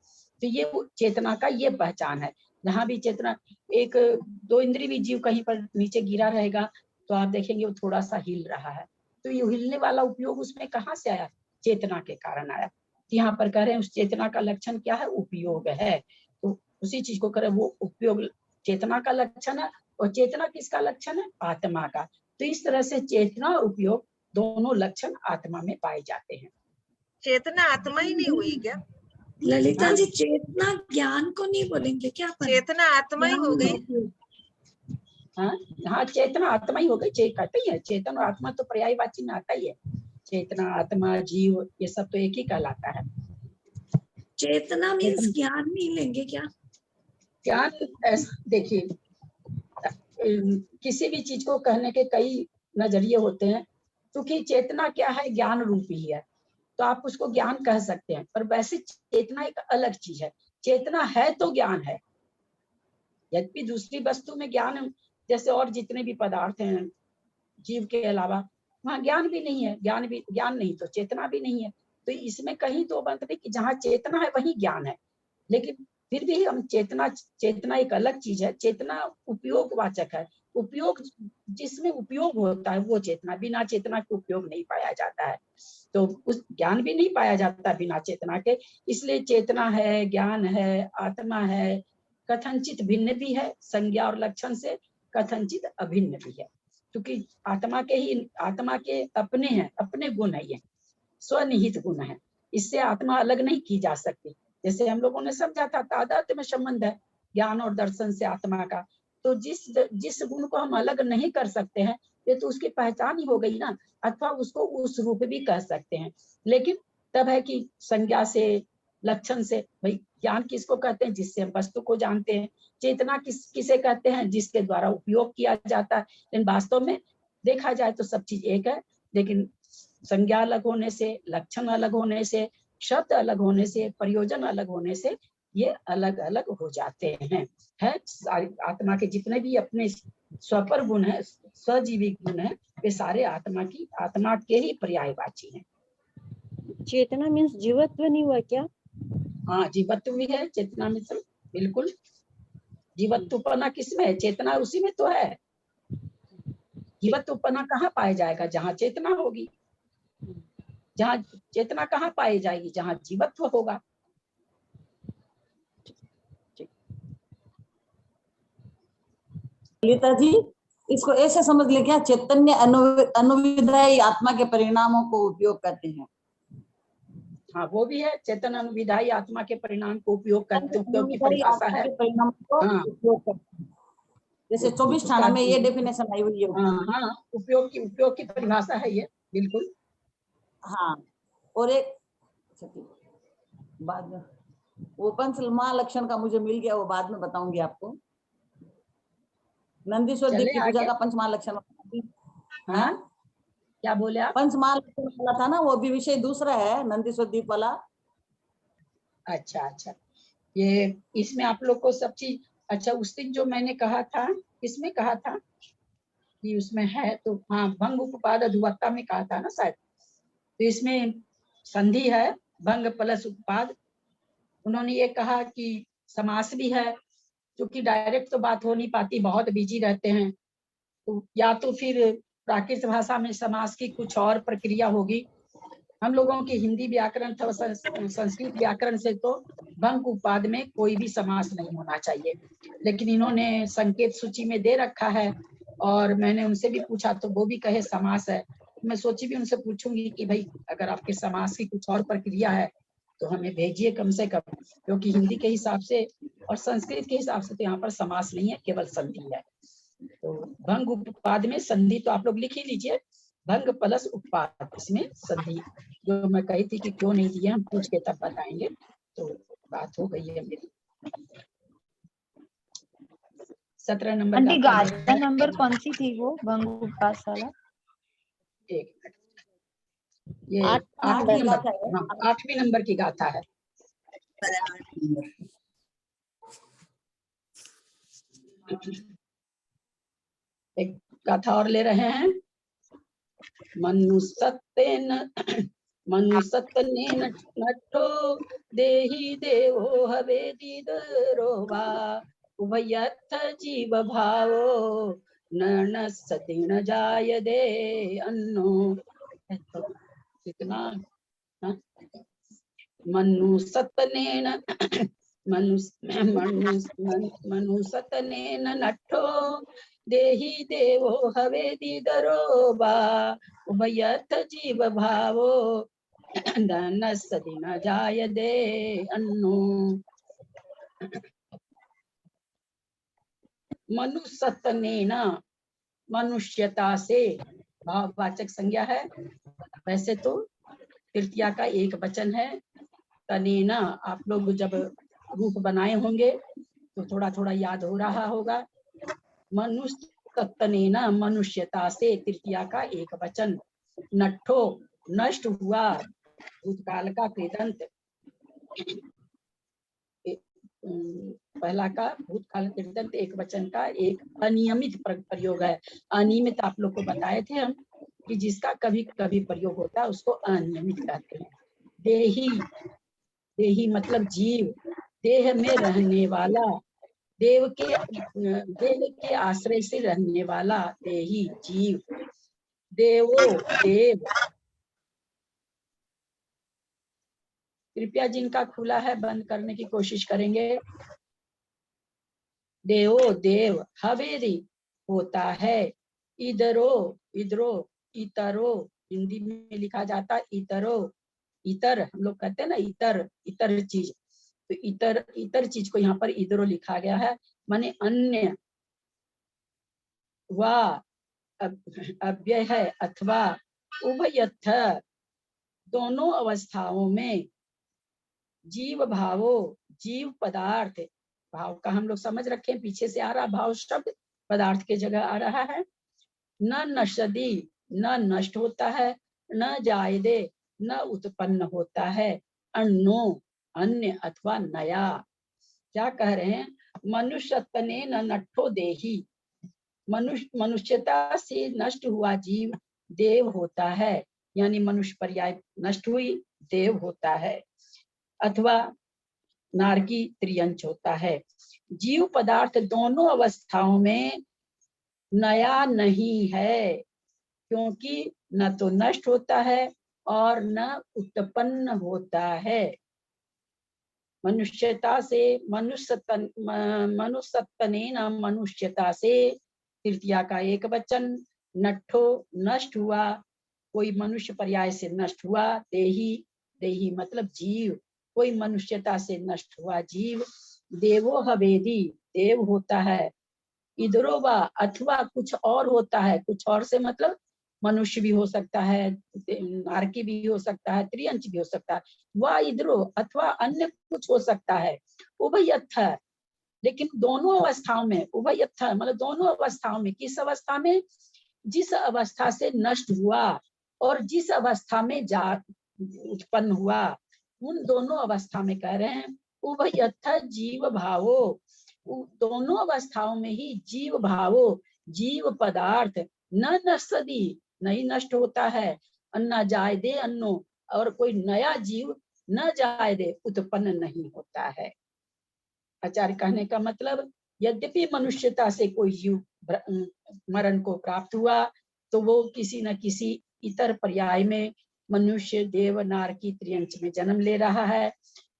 तो ये चेतना का ये पहचान है। जहाँ भी चेतना, 1-2 इंद्रिय भी जीव कहीं पर नीचे गिरा रहेगा तो आप देखेंगे वो थोड़ा सा हिल रहा है, तो ये हिलने वाला उपयोग उसमें कहाँ से आया? चेतना के कारण आया। यहाँ पर कह रहे हैं उस चेतना का लक्षण क्या है? उपयोग है। तो उसी चीज को करें, वो उपयोग चेतना का लक्षण है। और चेतना किसका लक्षण है? आत्मा का। तो इस तरह से चेतना और उपयोग दोनों लक्षण आत्मा में पाए जाते हैं।
चेतना आत्मा ही नहीं हुई क्या?
ललिता जी, चेतना ज्ञान को नहीं बोलेंगे क्या?
चेतना आत्मा ही हो गई।
हाँ, चेतना आत्मा ही हो गई। कहते ही है चेतन और आत्मा तो पर्यायवाची में आता ही है। चेतना, आत्मा, जीव, ये सब तो एक ही कहलाता है।
चेतना मीन्स ज्ञान नहीं लेंगे क्या?
ज्ञान देखिए, किसी भी चीज को कहने के कई नजरिए होते हैं। क्योंकि चेतना क्या है? ज्ञान रूप ही है, तो आप उसको ज्ञान कह सकते हैं। पर वैसे चेतना एक अलग चीज है। चेतना है तो ज्ञान है। यद्यपि दूसरी वस्तु में ज्ञान, जैसे और जितने भी पदार्थ हैं जीव के अलावा, वहाँ ज्ञान भी नहीं है। ज्ञान नहीं तो चेतना भी नहीं है। तो इसमें कहीं तो बात नहीं कि जहाँ चेतना है वहीं ज्ञान है। लेकिन फिर भी हम चेतना एक अलग चीज है। चेतना उपयोगवाचक है। उपयोग, जिसमें उपयोग होता है वो चेतना। बिना चेतना के उपयोग नहीं पाया जाता है। तो उस ज्ञान भी नहीं पाया जाता बिना चेतना के। इसलिए चेतना है, ज्ञान है, आत्मा है, कथनचित भिन्न भी है संज्ञा और लक्षण से, कथनचित अभिन्न भी है। क्योंकि आत्मा के अपने हैं, अपने गुण है, ये स्वनिहित गुण है। इससे आत्मा अलग नहीं की जा सकती। जैसे हम लोगों ने समझा था तादात्म्य में संबंध है ज्ञान और दर्शन से आत्मा का। तो जिस गुण को हम अलग नहीं कर सकते हैं, ये तो उसकी पहचान ही हो गई ना। अथवा उसको उस रूप भी कह सकते हैं। लेकिन तब है कि संज्ञा से, लक्षण से। भाई ज्ञान किसको कहते हैं? जिससे हम वस्तु को जानते हैं। चेतना किसे कहते हैं? जिसके द्वारा उपयोग किया जाता है। लेकिन वास्तव में देखा जाए तो सब चीज एक है। लेकिन संज्ञा अलग होने से, लक्षण अलग होने से, शब्द अलग होने से, प्रयोजन अलग होने से ये अलग अलग हो जाते हैं। आत्मा के जितने भी अपने स्वपर गुण है, स्वजीवी गुण है, वे सारे आत्मा के ही पर्यायवाची हैं।
चेतना मीन्स जीवत्व नहीं हुआ क्या?
हाँ, जीवत्व भी है चेतना में। सब बिल्कुल। जीवत्वपना किसमें है? चेतना उसी में तो है। जीवत्वपना कहाँ पाया जाएगा? जहाँ चेतना होगी। जहाँ चेतना कहाँ पाई जाएगी? जहाँ जीवत्व होगा।
ललिता जी, इसको ऐसे समझ ले क्या, चैतन्य अनुविधायी आत्मा के परिणामों को उपयोग करते हैं।
हाँ वो भी है, चेतन अनुविधायी आत्मा के परिणाम को उपयोग करते, उपयोग की
अनुविधायी
परिभाषा
आत्मा
है।
के परिणाम को
हाँ।
उपयोग करते हैं। जैसे 24 ठाणा में ये डेफिनेशन आई हुई है।
हाँ, उपयोग की परिभाषा है ये, बिल्कुल।
हाँ, और एक बाद में वो पंच महालक्षण का मुझे मिल गया, वो बाद में बताऊंगी आपको। नंदीश्वर दीप की पूजा का पंच महालक्षण।
हाँ, क्या बोले आप?
पंच महालक्षण वाला था ना, वो भी विषय दूसरा है, नंदीश्वर दीप वाला।
अच्छा, ये इसमें आप लोग को सब चीज, अच्छा उस दिन जो मैंने कहा था, इसमें कहा था कि उसमें है, तो हाँ भंग उपपाद अधिवक्ता में कहा था ना शायद, तो इसमें संधि है, भंग प्लस उपपाद। उन्होंने ये कहा कि समास भी है, क्योंकि डायरेक्ट तो बात हो नहीं पाती, बहुत बिजी रहते हैं, तो या तो फिर प्राकृत भाषा में समास की कुछ और प्रक्रिया होगी। हम लोगों की हिंदी व्याकरण अथवा संस्कृत व्याकरण से तो भंग उपपाद में कोई भी समास नहीं होना चाहिए, लेकिन इन्होंने संकेत सूची में दे रखा है, और मैंने उनसे भी पूछा तो वो भी कहे समास है। मैं सोची भी उनसे पूछूंगी कि भाई अगर आपके समास की कुछ और प्रक्रिया है तो हमें भेजिए कम से कम, क्योंकि हिंदी के हिसाब से और संस्कृत के हिसाब से तो यहाँ पर समास नहीं है, केवल संधि है। तो भंग उपपाद में संधि तो आप लोग लिख ही लीजिए, भंग प्लस उपपाद, इसमें संधि। जो मैं कही थी कि क्यों नहीं दिए, हम पूछ के तब बताएंगे, तो बात हो गई है मेरी। 17 नंबर
आंटी गाथा नंबर कौन सी थी वो भंग उपपाद वाला?
एक मिनट, ये
8वीं गाथा है।
हाँ 8वीं नंबर की गाथा है। एक गाथा और ले रहे हैं। मनुसत्तेन नट्ठो देहि देवो हवेदिदरो वा उभयथ जीव भावो न सतिन जायदे अन्नो। कितना मनुसत्तेन नट्ठो देहि देवो हवेदिदरो वा उभयथ जीव भावो न सदिन जायदे अन्नो। मनुसत्तेन, मनुष्यता से भाववाचक संज्ञा है। वैसे तो तृतीया का एक वचन है। तनेना, आप लोग जब रूप बनाए होंगे तो थोड़ा थोड़ा याद हो रहा होगा। मनुष्यत्तेन, मनुष्यता से, तृतीया का एक वचन। नट्ठो, नष्ट हुआ, भूतकाल का कृदंत, पहला का भूतकाल कृदंत एक वचन का एक अनियमित प्रयोग है। अनियमित आप लोग को बताए थे हम कि जिसका कभी कभी प्रयोग होता है उसको अनियमित कहते हैं। देही, देही मतलब जीव, देह में रहने वाला, देव के आश्रय से रहने वाला, देही जीव। देवो, देव। कृपया जिनका खुला है बंद करने की कोशिश करेंगे। देवो, देव। हवेरी, होता है। इधरो, इधरो, इतरो, हिंदी में लिखा जाता इतरो, इतर हम लोग कहते हैं ना, इतर, इतर चीज, तो इतर, इतर चीज को यहाँ पर इधरो लिखा गया है, माने अन्य। वा अव्यय है, अथवा। उभयथ, दोनों अवस्थाओं में। जीव भावो, जीव पदार्थ, भाव का हम लोग समझ रखे, पीछे से आ रहा भाव शब्द, पदार्थ के जगह आ रहा है। न नशदी, न नष्ट होता है, न जायदे, न उत्पन्न होता है, अन्नो, अन्य अथवा नया। क्या कह रहे हैं? मनुष्यत्वेन नट्ठो देहि, मनुष्यता से नष्ट हुआ जीव देव होता है, यानी मनुष्य पर्याय नष्ट हुई, देव होता है, अथवा नारकी त्रियंच होता है। जीव पदार्थ दोनों अवस्थाओं में नया नहीं है, क्योंकि न तो नष्ट होता है और न उत्पन्न होता है। मनुष्यता से, मनुष्यत्वेन, मनुष्यता से तृतीया का एक वचन, नट्ठो नष्ट हुआ, कोई मनुष्य पर्याय से नष्ट हुआ, देही, देही मतलब जीव, कोई मनुष्यता से नष्ट हुआ जीव, देवो हवेदी, देव होता है, इधरो वा अथवा कुछ और होता है, कुछ और से मतलब मनुष्य भी हो सकता है, नारकी भी हो सकता है, त्रियंच भी हो सकता है, वह इधरो अथवा अन्य कुछ हो सकता है, उभयथ, लेकिन दोनों अवस्थाओं में, उभयथ मतलब दोनों अवस्थाओं में, किस अवस्था में, जिस अवस्था से नष्ट हुआ और जिस अवस्था में जा उत्पन्न हुआ, उन दोनों अवस्था में कह रहे हैं उभयथ जीव भावो, दोनों अवस्थाओं में ही जीव भावो, जीव पदार्थ न नष्टि, नहीं नष्ट होता है, अन्ना जाय दे अन्नो, और कोई नया जीव न जाय दे, उत्पन्न नहीं होता है। आचार्य कहने का मतलब, यद्यपि मनुष्यता से कोई जीव मरण को प्राप्त हुआ, तो वो किसी न किसी इतर पर्याय में मनुष्य, देव, नारकी, त्रियंच में जन्म ले रहा है।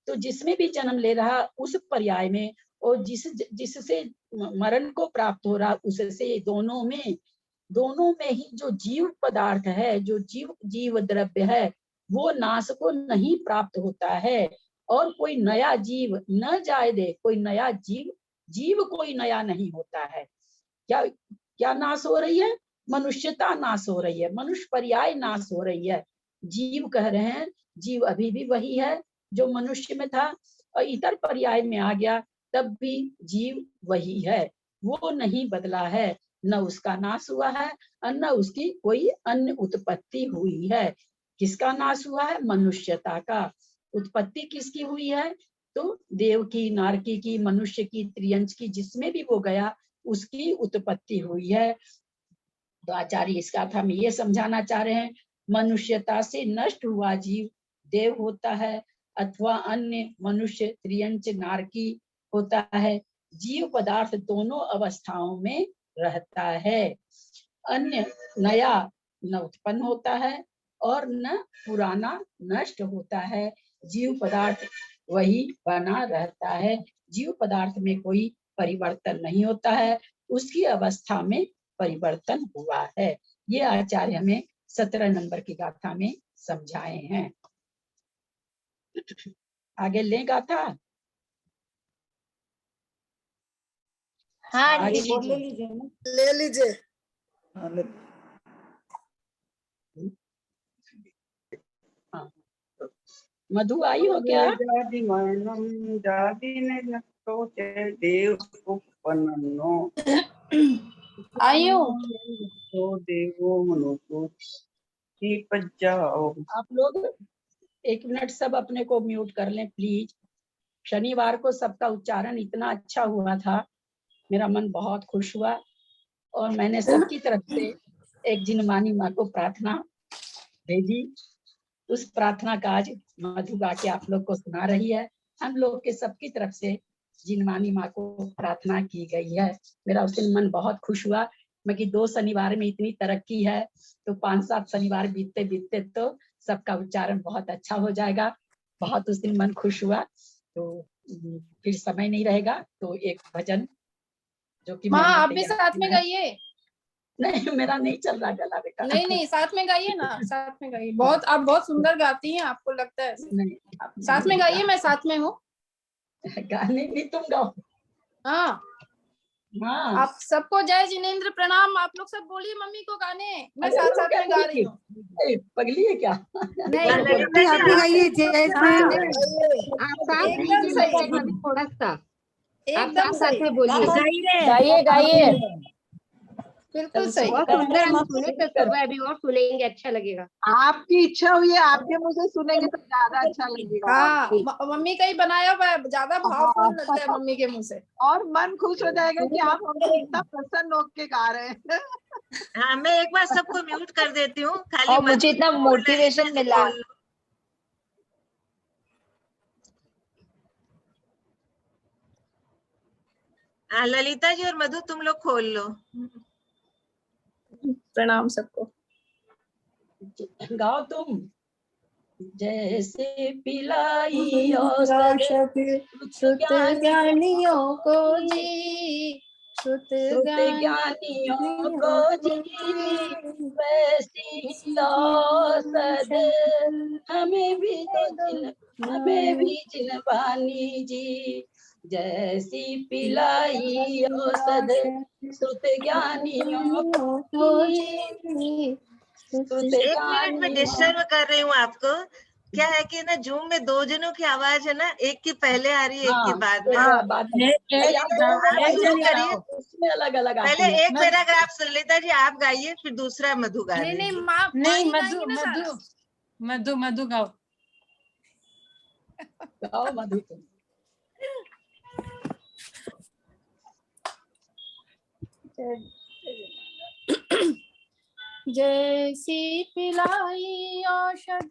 तो जिसमें भी जन्म ले रहा उस पर्याय में, और जिससे मरण को प्राप्त हो रहा उससे, दोनों में ही जो जीव पदार्थ है, जो जीव द्रव्य है, वो नाश को नहीं प्राप्त होता है, और कोई नया जीव न जाए दे, कोई नया जीव कोई नया नहीं होता है। क्या नाश हो रही है? मनुष्यता नाश हो रही है, मनुष्य पर्याय नाश हो रही है। जीव कह रहे हैं, जीव अभी भी वही है जो मनुष्य में था, और इतर पर्याय में आ गया तब भी जीव वही है, वो नहीं बदला है, न उसका नाश हुआ है और न उसकी कोई अन्य उत्पत्ति हुई है। किसका नाश हुआ है? मनुष्यता का। उत्पत्ति किसकी हुई है? तो देव की, नारकी की, मनुष्य की, त्रियंच की, जिसमें भी वो गया उसकी उत्पत्ति हुई है। तो आचार्य इसका अर्थ हम ये समझाना चाह रहे हैं, मनुष्यता से नष्ट हुआ जीव देव होता है, अथवा अन्य मनुष्य, त्रियंच, नारकी होता है। जीव पदार्थ दोनों अवस्थाओं में रहता है। अन्य नया न उत्पन्न होता है और न पुराना नष्ट होता है। जीव पदार्थ वही बना रहता है। जीव पदार्थ में कोई परिवर्तन नहीं होता है, उसकी अवस्था में परिवर्तन हुआ है। ये आचार्य हमें 17 नंबर की गाथा में समझाए हैं। आगे लें गाथा।
हाँ
आगे
जी,
ले लीजिए ना।
ले लीजिए।
हाँ, मधु आई हो क्या?
जाति मरणम जाति ने सोचे देव उपपन्नो
आयु
तो देवो मनुको ही पज्जाओ।
आप लोग 1 मिनट सब अपने को म्यूट कर लें प्लीज। शनिवार को सबका उच्चारण इतना अच्छा हुआ था, मेरा मन बहुत खुश हुआ, और मैंने सबकी तरफ से एक जिनमानी माँ को प्रार्थना भेजी। उस प्रार्थना का आज मधु गा के आप लोग को सुना रही है। हम लोग के सबकी तरफ से जिनमानी माँ को प्रार्थना की गई है। मेरा उस दिन मन बहुत खुश हुआ, मैं कि 2 शनिवार में इतनी तरक्की है, तो 5-7 शनिवार बीतते बीतते तो सबका उच्चारण बहुत अच्छा हो जाएगा। बहुत उस दिन मन खुश हुआ। तो फिर समय नहीं रहेगा तो एक भजन जो कि
माँ
मैंने
आप भी
तैयार
साथ में
किया है।
गाइए।
नहीं, मेरा नहीं चल रहा गला बेटा।
नहीं साथ में गाइए ना, साथ में गाइए। बहुत आप बहुत सुंदर गाती हैं, आपको लगता है ऐसे।
नहीं,
आप साथ में गाइए, मैं साथ में हूँ।
गाने भी तुम गाओ।
हाँ
हाँ,
आप सबको जय जिनेंद्र प्रणाम। आप लोग सब बोलिए मम्मी को गाने, मैं साथ साथ में गा रही हूँ।
पगली है क्या?
नहीं
ललिता जी,
गाइए जय
हाँ,
आप साथ
एकदम सही,
थोड़ा सा आप
एकदम
साथ
सही,
में बोलिए।
गाइए गाइए।
बिल्कुल सही।
बहुत सुंदर हम सुने तो सुबह अभी और सुनेंगे, अच्छा लगेगा।
आपकी इच्छा हुई है, आपके मुंह से सुनेंगे तो ज्यादा अच्छा लगेगा।
हाँ मम्मी का ही बनाया हुआ है, ज्यादा भावपूर्ण लगता है मम्मी के मुंह से।
और मन खुश हो जाएगा कि आप हमको इतना प्रसन्न होके गा रहे हैं।
हाँ मैं एक बार सबको म्यूट कर देती हूँ, खाली
और मुझे इतना मोटिवेशन मिला।
ललिता जी और मधु तुम लोग खोल लो।
प्रणाम सबको।
गाओ तुम। जैसे पिलाई औषध
शुद्ध ज्ञानियों को जी, श्रुत
श्रुत ज्ञानियों को जी वैसी ही औसत हमें भी जिनवानी जी, जैसी पिलाई औसत श्रुत ज्ञानियों को जी। श्रुत
एक मिनट में
ज्ञानियों
डिस्टर्ब कर रही हूँ आपको। क्या है कि ना जूम में दो जनों की आवाज है ना, एक की पहले आ रही है, एक की बाद में।
हाँ, बाद में या तो वो
शुरू करिए।
उसमें अलग अलग
पहले
आती है।
एक पैराग्राफ सुनीता जी आप गाइए, फिर दूसरा मधु गा
नहीं
दीजिए।
नहीं मधु मधु मधु मधु गाओ।
गाओ मधु तुम।
जैसी पिलाई औषध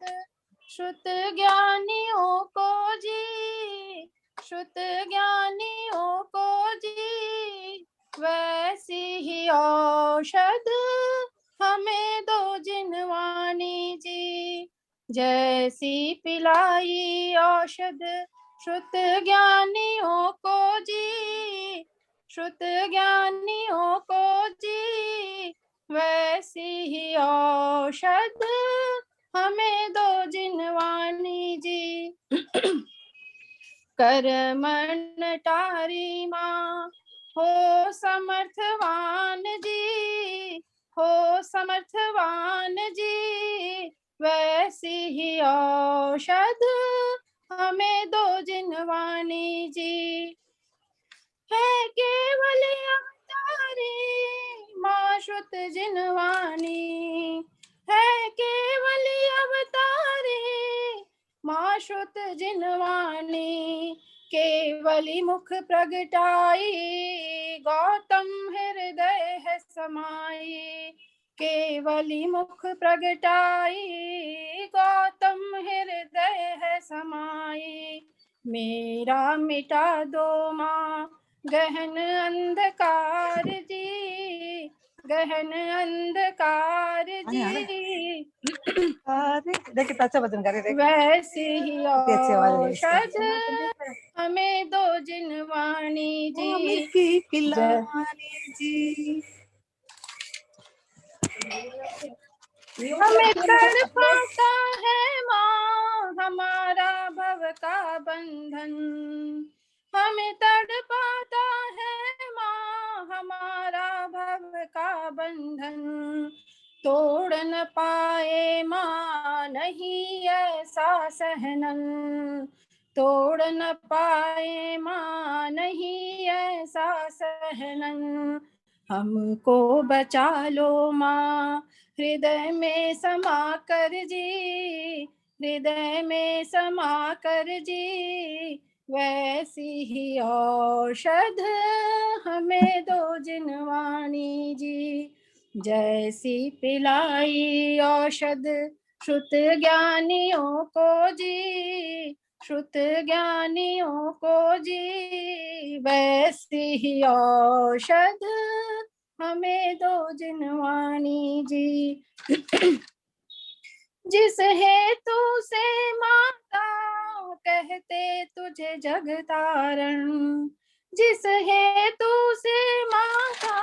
श्रुत ज्ञानियों को जी, श्रुत ज्ञानियों को जी, वैसी ही औषध हमें दो जिनवानी जी। जैसी पिलाई औषध श्रुत ज्ञानियों को जी, श्रुत ज्ञानियों को जी, वैसी ही औषध हमें दो जिनवानी जी। कर मन टारी माँ हो समर्थवान जी, हो समर्थवान जी, वैसी ही औषध हमें दो जिनवानी जी। है केवल अवतारी माँ श्रुत जिनवानी, है केवल अवतारी माँ श्रुत जिनवानी, केवली मुख प्रगटाई गौतम हृदय है समाई, केवली मुख प्रगटाई गौतम हृदय है समाई। मेरा मिटा दो माँ गहन अंधकार जी, गहन अंधकार जी,
देखिए अच्छा वजन करे
वैसी ही औषध हमें दो जिनवानी जी।
जी
हमें तड़पाता है माँ हमारा भव का बंधन, हमें तड़पाता है माँ हमारा भव का बंधन, तोड़ न पाए माँ नहीं ऐसा सहनन, तोड़ न पाए माँ नहीं ऐसा सहनन, हमको बचा लो माँ हृदय में समा कर जी, हृदय में समा कर जी, वैसी ही औषध हमें दो जिनवानी जी। जैसी पिलाई औषध श्रुत ज्ञानियों को जी, श्रुत ज्ञानियों को जी, वैसी ही औषध हमें दो जिनवानी जी। जिस हेतु से माता कहते तुझे जगतारण, जिस हेतु से माता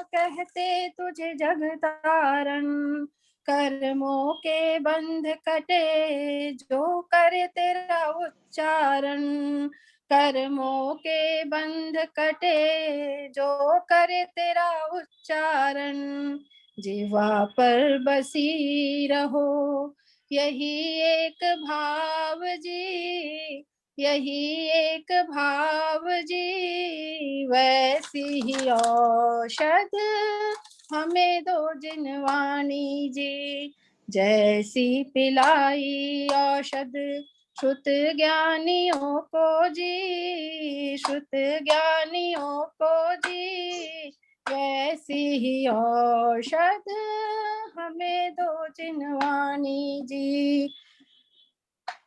कहते तुझे जगतारण, कर्मों के बंध कटे जो करे तेरा उच्चारण, कर्मों के बंध कटे जो करे तेरा उच्चारण, जीवा पर बसी रहो यही एक भाव जी, यही एक भाव जी, वैसी ही औषध हमें दो जिनवानी जी। जैसी पिलाई औषध श्रुत ज्ञानियों को जी, श्रुत ज्ञानियों को जी, वैसी ही औषध हमें दो जिनवानी जी,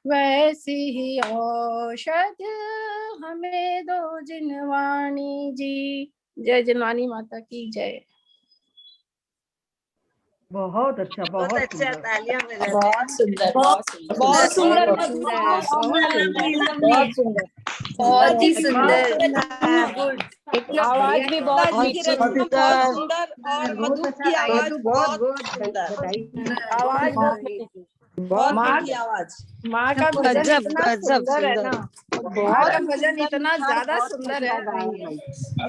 वैसी ही औषध हमें दो जिनवानी जी। जय जिनवानी माता की जय।
बहुत अच्छा,
बहुत
बहुत
अच्छा,
सुंदर।
तालियां बजाते हैं।
बहुत सुंदर, बहुत सुंदर,
बहुत सुंदर
बहुत सुंदर, बहुत सुंदर,
बहुत सुंदर।
बहुत ही सुंदर।
आवाज भी बहुत
जी की रचना बहुत सुंदर और
बहुत
मधु
अच्छा,
की आवाज
मधु
बहुत
बहुत
सुंदर।
आवाज बहुत मीठी।
बहुत
माँ
मीठी आवाज।
माँ का भजन
गजब,
इतना
गजब
सुंदर है
सुंदर।
ना, माँ का भजन इतना ज्यादा सुंदर है,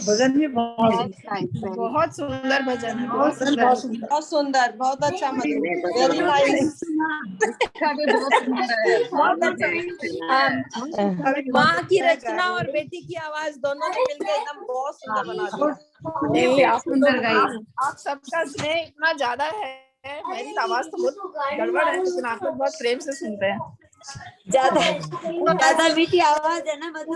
भजन भी बहुत
बहुत सुंदर भजन है, बहुत
बहुत
सुंदर।
बहुत सुंदर, बहुत अच्छा मधु, वेरी नाइस। बहुत अच्छा। माँ की रचना और बेटी की आवाज दोनों ने मिलकर एकदम बहुत सुंदर बना दिया।
नहीं, आप सबका स्नेह इतना ज्यादा है, मेरी तो आवाज तो बहुत गड़बड़ है, लेकिन आप लोग बहुत प्रेम से सुनते हैं।
ज्यादा मीठी आवाज है ना मधु।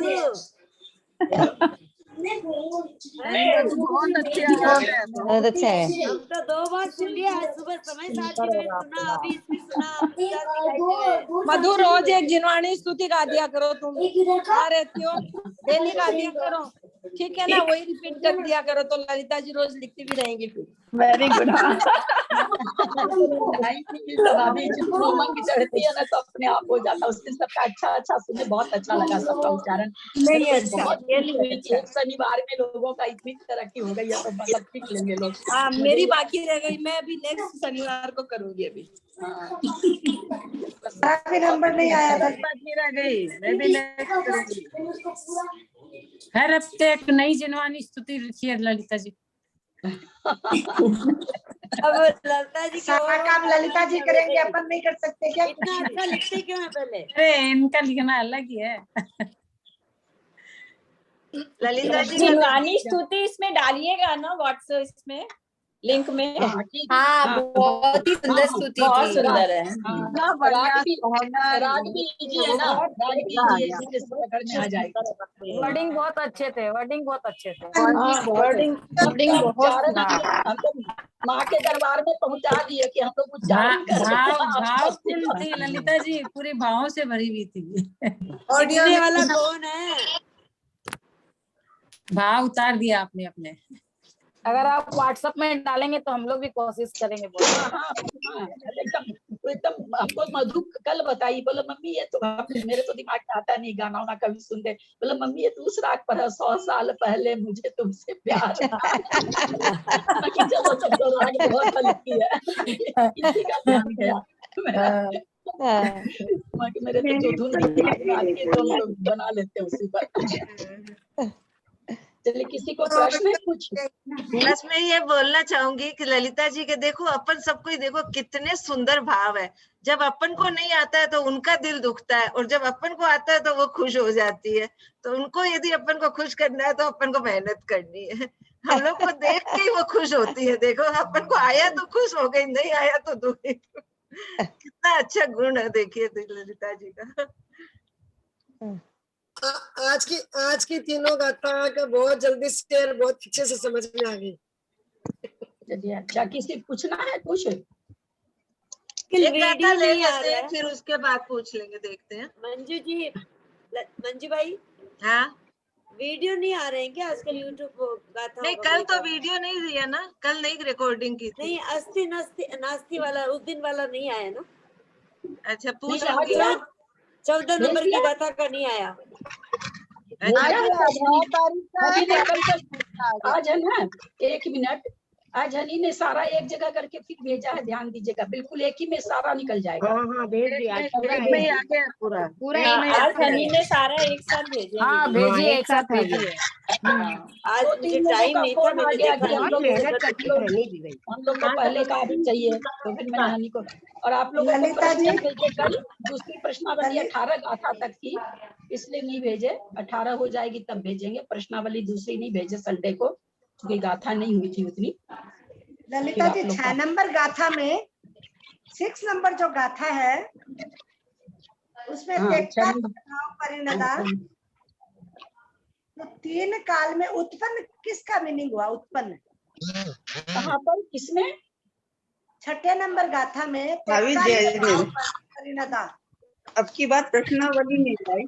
बहुत अच्छी आवाज है।
बहुत अच्छा है।
हम तो 2 बार सुन लिया आज, सुबह समय साथी में सुना, अभी इसमें सुना, पूजा दिखाई दे रहे हैं।
मधु रोज एक जिनवाणी स्तुति गा दिया करो, तुम गा रहती हो, डेली गा दिया करो, ठीक है ना? वही रिपीट कर दिया करो तो ललिता जी रोज लिखती भी रहेंगी फिर।
Very good.
भाभी जब उमंग चढ़ती है ना तो अपने आप हो जाता है, उसके सबका अच्छा अच्छा सुने, बहुत अच्छा लगा सबका उच्चारण।
नहीं,
मेरे को
अच्छा,
बहुत खुशी हुई कि
अच्छा।
एक शनिवार में लोगों का इतनी तरक्की हो गई है, तो मतलब सीख लेंगे लोग।
हाँ, मेरी बाकी रह गई, मैं अभी नेक्स्ट शनिवार को करूंगी अभी।
नंबर नहीं आया था।
रह गई, मैं भी नेक्स्ट करूंगी।
हर हफ्ते एक नई जिनवानी स्तुति लिखी है ललिता जी।
अब ललिता जी
सारा काम ललिता जी करेंगे, अपन नहीं कर सकते क्या?
इतना अच्छा लिखते क्यों है पहले?
अरे इनका लिखना अलग ही है।
ललिता जी का
जिनवानी स्तुति इसमें डालिएगा ना व्हाट्सएप इसमें लिंक में।
हाँ, बहुत ही सुंदर स्तुति
बहुत
थी।
सुंदर है।
इतना बढ़िया
राग भी इजी है ना, राग भी इजी है, इसलिए सब पकड़ में आ जाएगा।
वर्डिंग बहुत अच्छे थे, वर्डिंग बहुत अच्छे थे।
वर्डिंग बहुत
उच्चारण हम लोग माँ के दरबार में पहुंचा दिए कि हम लोग उच्चारण
भावपूर्ण थी ललिता जी, पूरी भावों से भरी हुई थी।
लिखने वाला कौन है?
भाव उतार दिया आपने अपने।
अगर आप व्हाट्सएप में डालेंगे तो हम लोग भी कोशिश करेंगे बोलने।
एकदम हमको मधु कल बताई, बोले मम्मी ये तो मेरे तो दिमाग में आता नहीं, गाना वाना कभी सुनते, बोले मम्मी ये दूसरा राग पर है, 100 साल पहले मुझे तुमसे प्यार था। चलो सब तो राग बहुत हल्की है, इसी का ध्यान गया मेरे तो जो धुन दिमाग में आती है तो हम लोग बना लेते हैं उसी पर। चलिए, किसी को प्रश्न है कुछ?
बस मैं ये बोलना चाहूंगी कि ललिता जी के देखो, अपन सबको ही देखो कितने सुंदर भाव है। जब अपन को नहीं आता है तो उनका दिल दुखता है, और जब अपन को आता है तो वो खुश हो जाती है। तो उनको यदि अपन को खुश करना है तो अपन को मेहनत करनी है। हम लोग को देख के ही वो खुश होती है। देखो, अपन को आया तो खुश हो गई, नहीं आया तो दुखी। कितना अच्छा गुण है, देखिए ललिता जी का।
आज की तीनों गाथा का बहुत जल्दी से और बहुत अच्छे से समझ में आ गई।
चलिए, अच्छा किसी पूछना है कुछ?
एक गाथा ले लेते हैं, फिर उसके बाद पूछ लेंगे, देखते हैं।
मंजू जी, मंजू भाई,
हाँ,
वीडियो नहीं आ रहे हैं क्या आजकल यूट्यूब गाथा?
नहीं, कल तो वीडियो नहीं दिया ना, कल नहीं रिकॉर्डिंग की थी।
नहीं, अस्थि नास्ति वाला उस दिन वाला नहीं आया ना?
अच्छा, पूछ लूंगी।
14 नंबर की गाथा का नहीं आया।
आज है ना, 1 मिनट, आज हनी ने सारा एक जगह करके फिर भेजा है, ध्यान दीजिएगा, बिल्कुल एक ही में सारा निकल जाएगा।
हाँ, भेज दिया
पूरा आज हनी ने सारा एक साथ भेजा।
हाँ, भेजिए, एक साथ भेजिए।
आज मुझे टाइम नहीं था, मैंने देखा
हम लोग को पहले का भी चाहिए, तो फिर मैंने हनी को। और आप लोगों को प्रश्न भेजे कल, दूसरी प्रश्नावली 18 गाथा तक की, इसलिए नहीं भेजे, 18 हो जाएगी तब भेजेंगे। प्रश्नावली दूसरी नहीं भेजे संडे को, क्योंकि गाथा नहीं हुई थी उतनी।
ललिता जी, 6 नंबर गाथा में 6 नंबर जो गाथा है उसमें परिणदा, तो 3 काल में उत्पन्न किसका मीनिंग हुआ? उत्पन्न
कहाँ पर, किसमें?
6 नंबर गाथा में परिणदा।
अब की बात प्रश्नावली नहीं आई।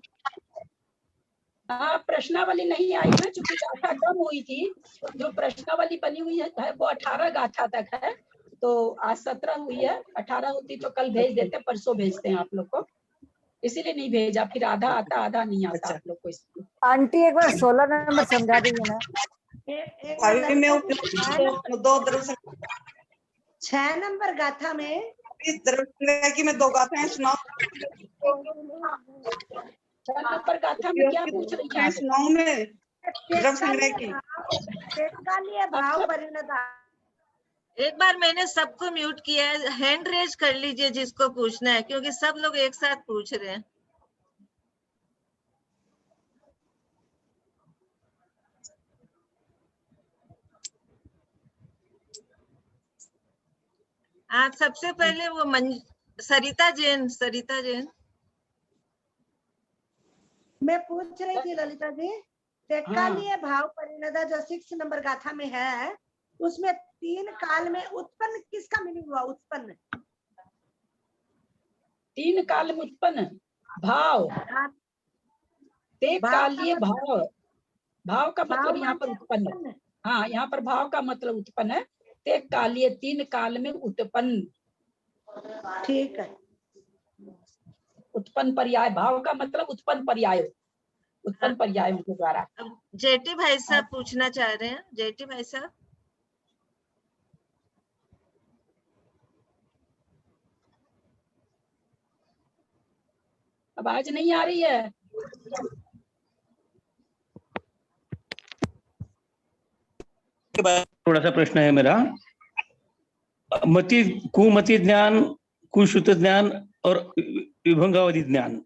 हाँ, प्रश्नावली नहीं आई ना, चूंकि गाथा कम हुई थी। जो प्रश्नावली बनी हुई है वो 18 गाथा तक है, तो आज 17 हुई है, 18 होती तो कल भेज देते, परसों भेजते हैं आप लोग को, इसीलिए नहीं भेजा, फिर आधा आता आधा नहीं आता आप लोग को इसमें।
आंटी एक बार 16 नंबर समझा दीजिए ना।
अभी मैं दो दर्शन
6 नंबर गाथा में
इस दर्शन की मैं 2 गाथाएं सुनाऊं।
6 नंबर गाथा में क्या पूछ रही है?
सुनाऊं मैं द्रव्य संग्रह की।
तत्कालीय भाव परिणता।
एक बार मैंने सबको म्यूट किया है, हैंड रेज कर लीजिए जिसको पूछना है, क्योंकि सब लोग एक साथ पूछ रहे हैं। आज सबसे पहले वो सरिता जैन, सरिता जैन।
मैं पूछ रही थी ललिता जी, तत्कालीय भाव परिणता जो 6 नंबर गाथा में है, उसमें 3 काल में उत्पन्न किसका मीनिंग हुआ? उत्पन्न
3 काल में उत्पन्न भाव, तत्कालीय भाव, भाव का मतलब यहाँ पर उत्पन्न। हाँ, यहाँ पर भाव का मतलब उत्पन्न है, तत्कालीय 3 काल में उत्पन्न।
ठीक है।
उत्पन्न पर्याय, भाव का मतलब उत्पन्न पर्याय, उत्पन्न पर्यायों के द्वारा।
अब जेटी भाई साहब पूछना चाह रहे हैं, जेटी भाई साहब।
आवाज नहीं आ रही है।
थोड़ा सा प्रश्न है मेरा। मति, कुमति ज्ञान, कुश्रुत ज्ञान और विभंगावधि ज्ञान,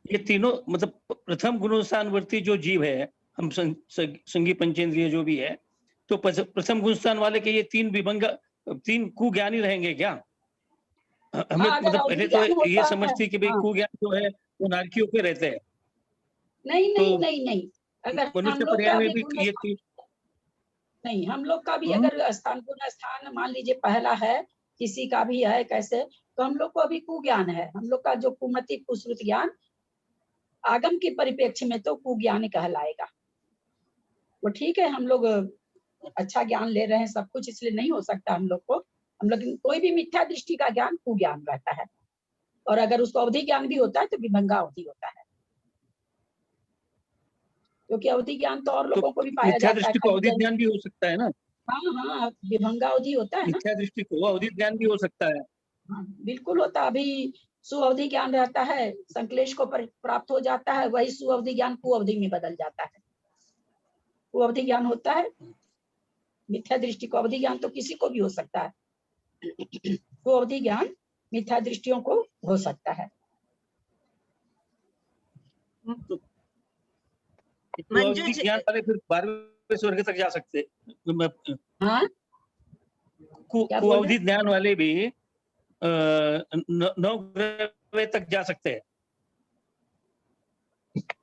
ये तीनों मतलब प्रथम गुणस्थानवर्ती जो जीव है, हम संगी पंचेंद्रिय जो भी है, तो प्रथम गुणस्थान वाले के ये 3 विभंग, 3 कुज्ञानी रहेंगे क्या? हमें मतलब पहले तो ये समझती कि भाई कुज्ञान जो है वो नारकियों पे रहते हैं।
नहीं नहीं नहीं नहीं, अगर
मनुष्य पर्याय में भी ये
नहीं, हम लोग का भी अगर स्थान गुण स्थान मान लीजिए पहला है, किसी का भी है कैसे, तो हम लोग को अभी कुज्ञान है। हम लोग का जो कुमति कुश्रुत ज्ञान आगम के परिप्रेक्ष्य में तो कुज्ञान कहलाएगा। वो ठीक है, हम लोग अच्छा ज्ञान ले रहे हैं सब कुछ, इसलिए नहीं हो सकता हम लोग को, हम लोग कोई भी मिथ्या दृष्टि का ज्ञान कुज्ञान रहता है, और अगर उसको अवधि ज्ञान भी होता है तो विभंगा अवधि होता है, क्योंकि अवधि ज्ञान तो और लोगों को भी पाया
मिथ्या
जाता है।
दृष्टि को अवधि ज्ञान भी हो सकता है ना?
हाँ हाँ, विभंगा अवधि होता है ना।
मिथ्या दृष्टि को अवधि ज्ञान भी हो सकता है।
हाँ, बिल्कुल होता है। अभी सुअवधि ज्ञान रहता है, संश्लेष को प्राप्त हो जाता है, वही सुअवधि ज्ञान कुअवधि में बदल जाता है। कुअवधि ज्ञान होता है, मिथ्या दृष्टि को अवधि ज्ञान तो किसी को भी हो सकता है, कुअवधि ज्ञान मिथ्या दृष्टियों को हो सकता है।
कुअवधि ज्ञान वाले फिर 12वें स्वर्ग तक जा सकते।
हाँ,
कुअवधि ज्ञान वाले भी 9 ग्रह तक जा सकते हैं।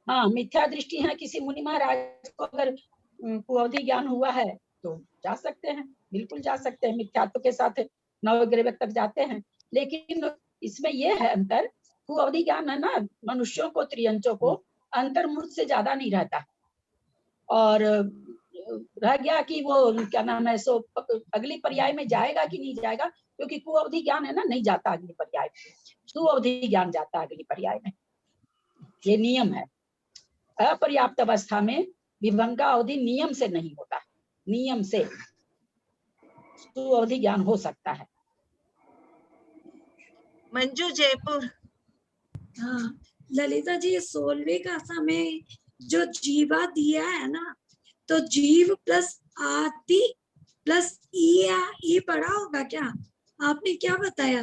हाँ, मिथ्या दृष्टि है किसी मुनि महाराज को अगर कुअवधि ज्ञान हुआ है तो जा सकते हैं, बिल्कुल जा सकते हैं, मिथ्यात्व के साथ 9 ग्रह तक जाते हैं। लेकिन इसमें यह है अंतर, कुअवधि ज्ञान है ना, मनुष्यों को, त्रियंचों को अंतर्मुख से ज्यादा नहीं रहता, और रह गया कि वो क्या नाम है, सो अगली पर्याय में जाएगा कि नहीं जाएगा, क्योंकि कुअवधि ज्ञान है ना, नहीं जाता अगली पर्याय में, सुअवधि ज्ञान जाता अगली पर्याय में, ये नियम है। अपर्याप्त अवस्था में विभंगा अवधि नियम से नहीं होता, नियम से सुअवधि ज्ञान हो सकता है।
मंजू जयपुर।
हाँ, ललिता जी 16वीं गाथा में जो जीवा दिया है ना, तो जीव प्लस आदि प्लस ई बड़ा होगा क्या? आपने क्या बताया?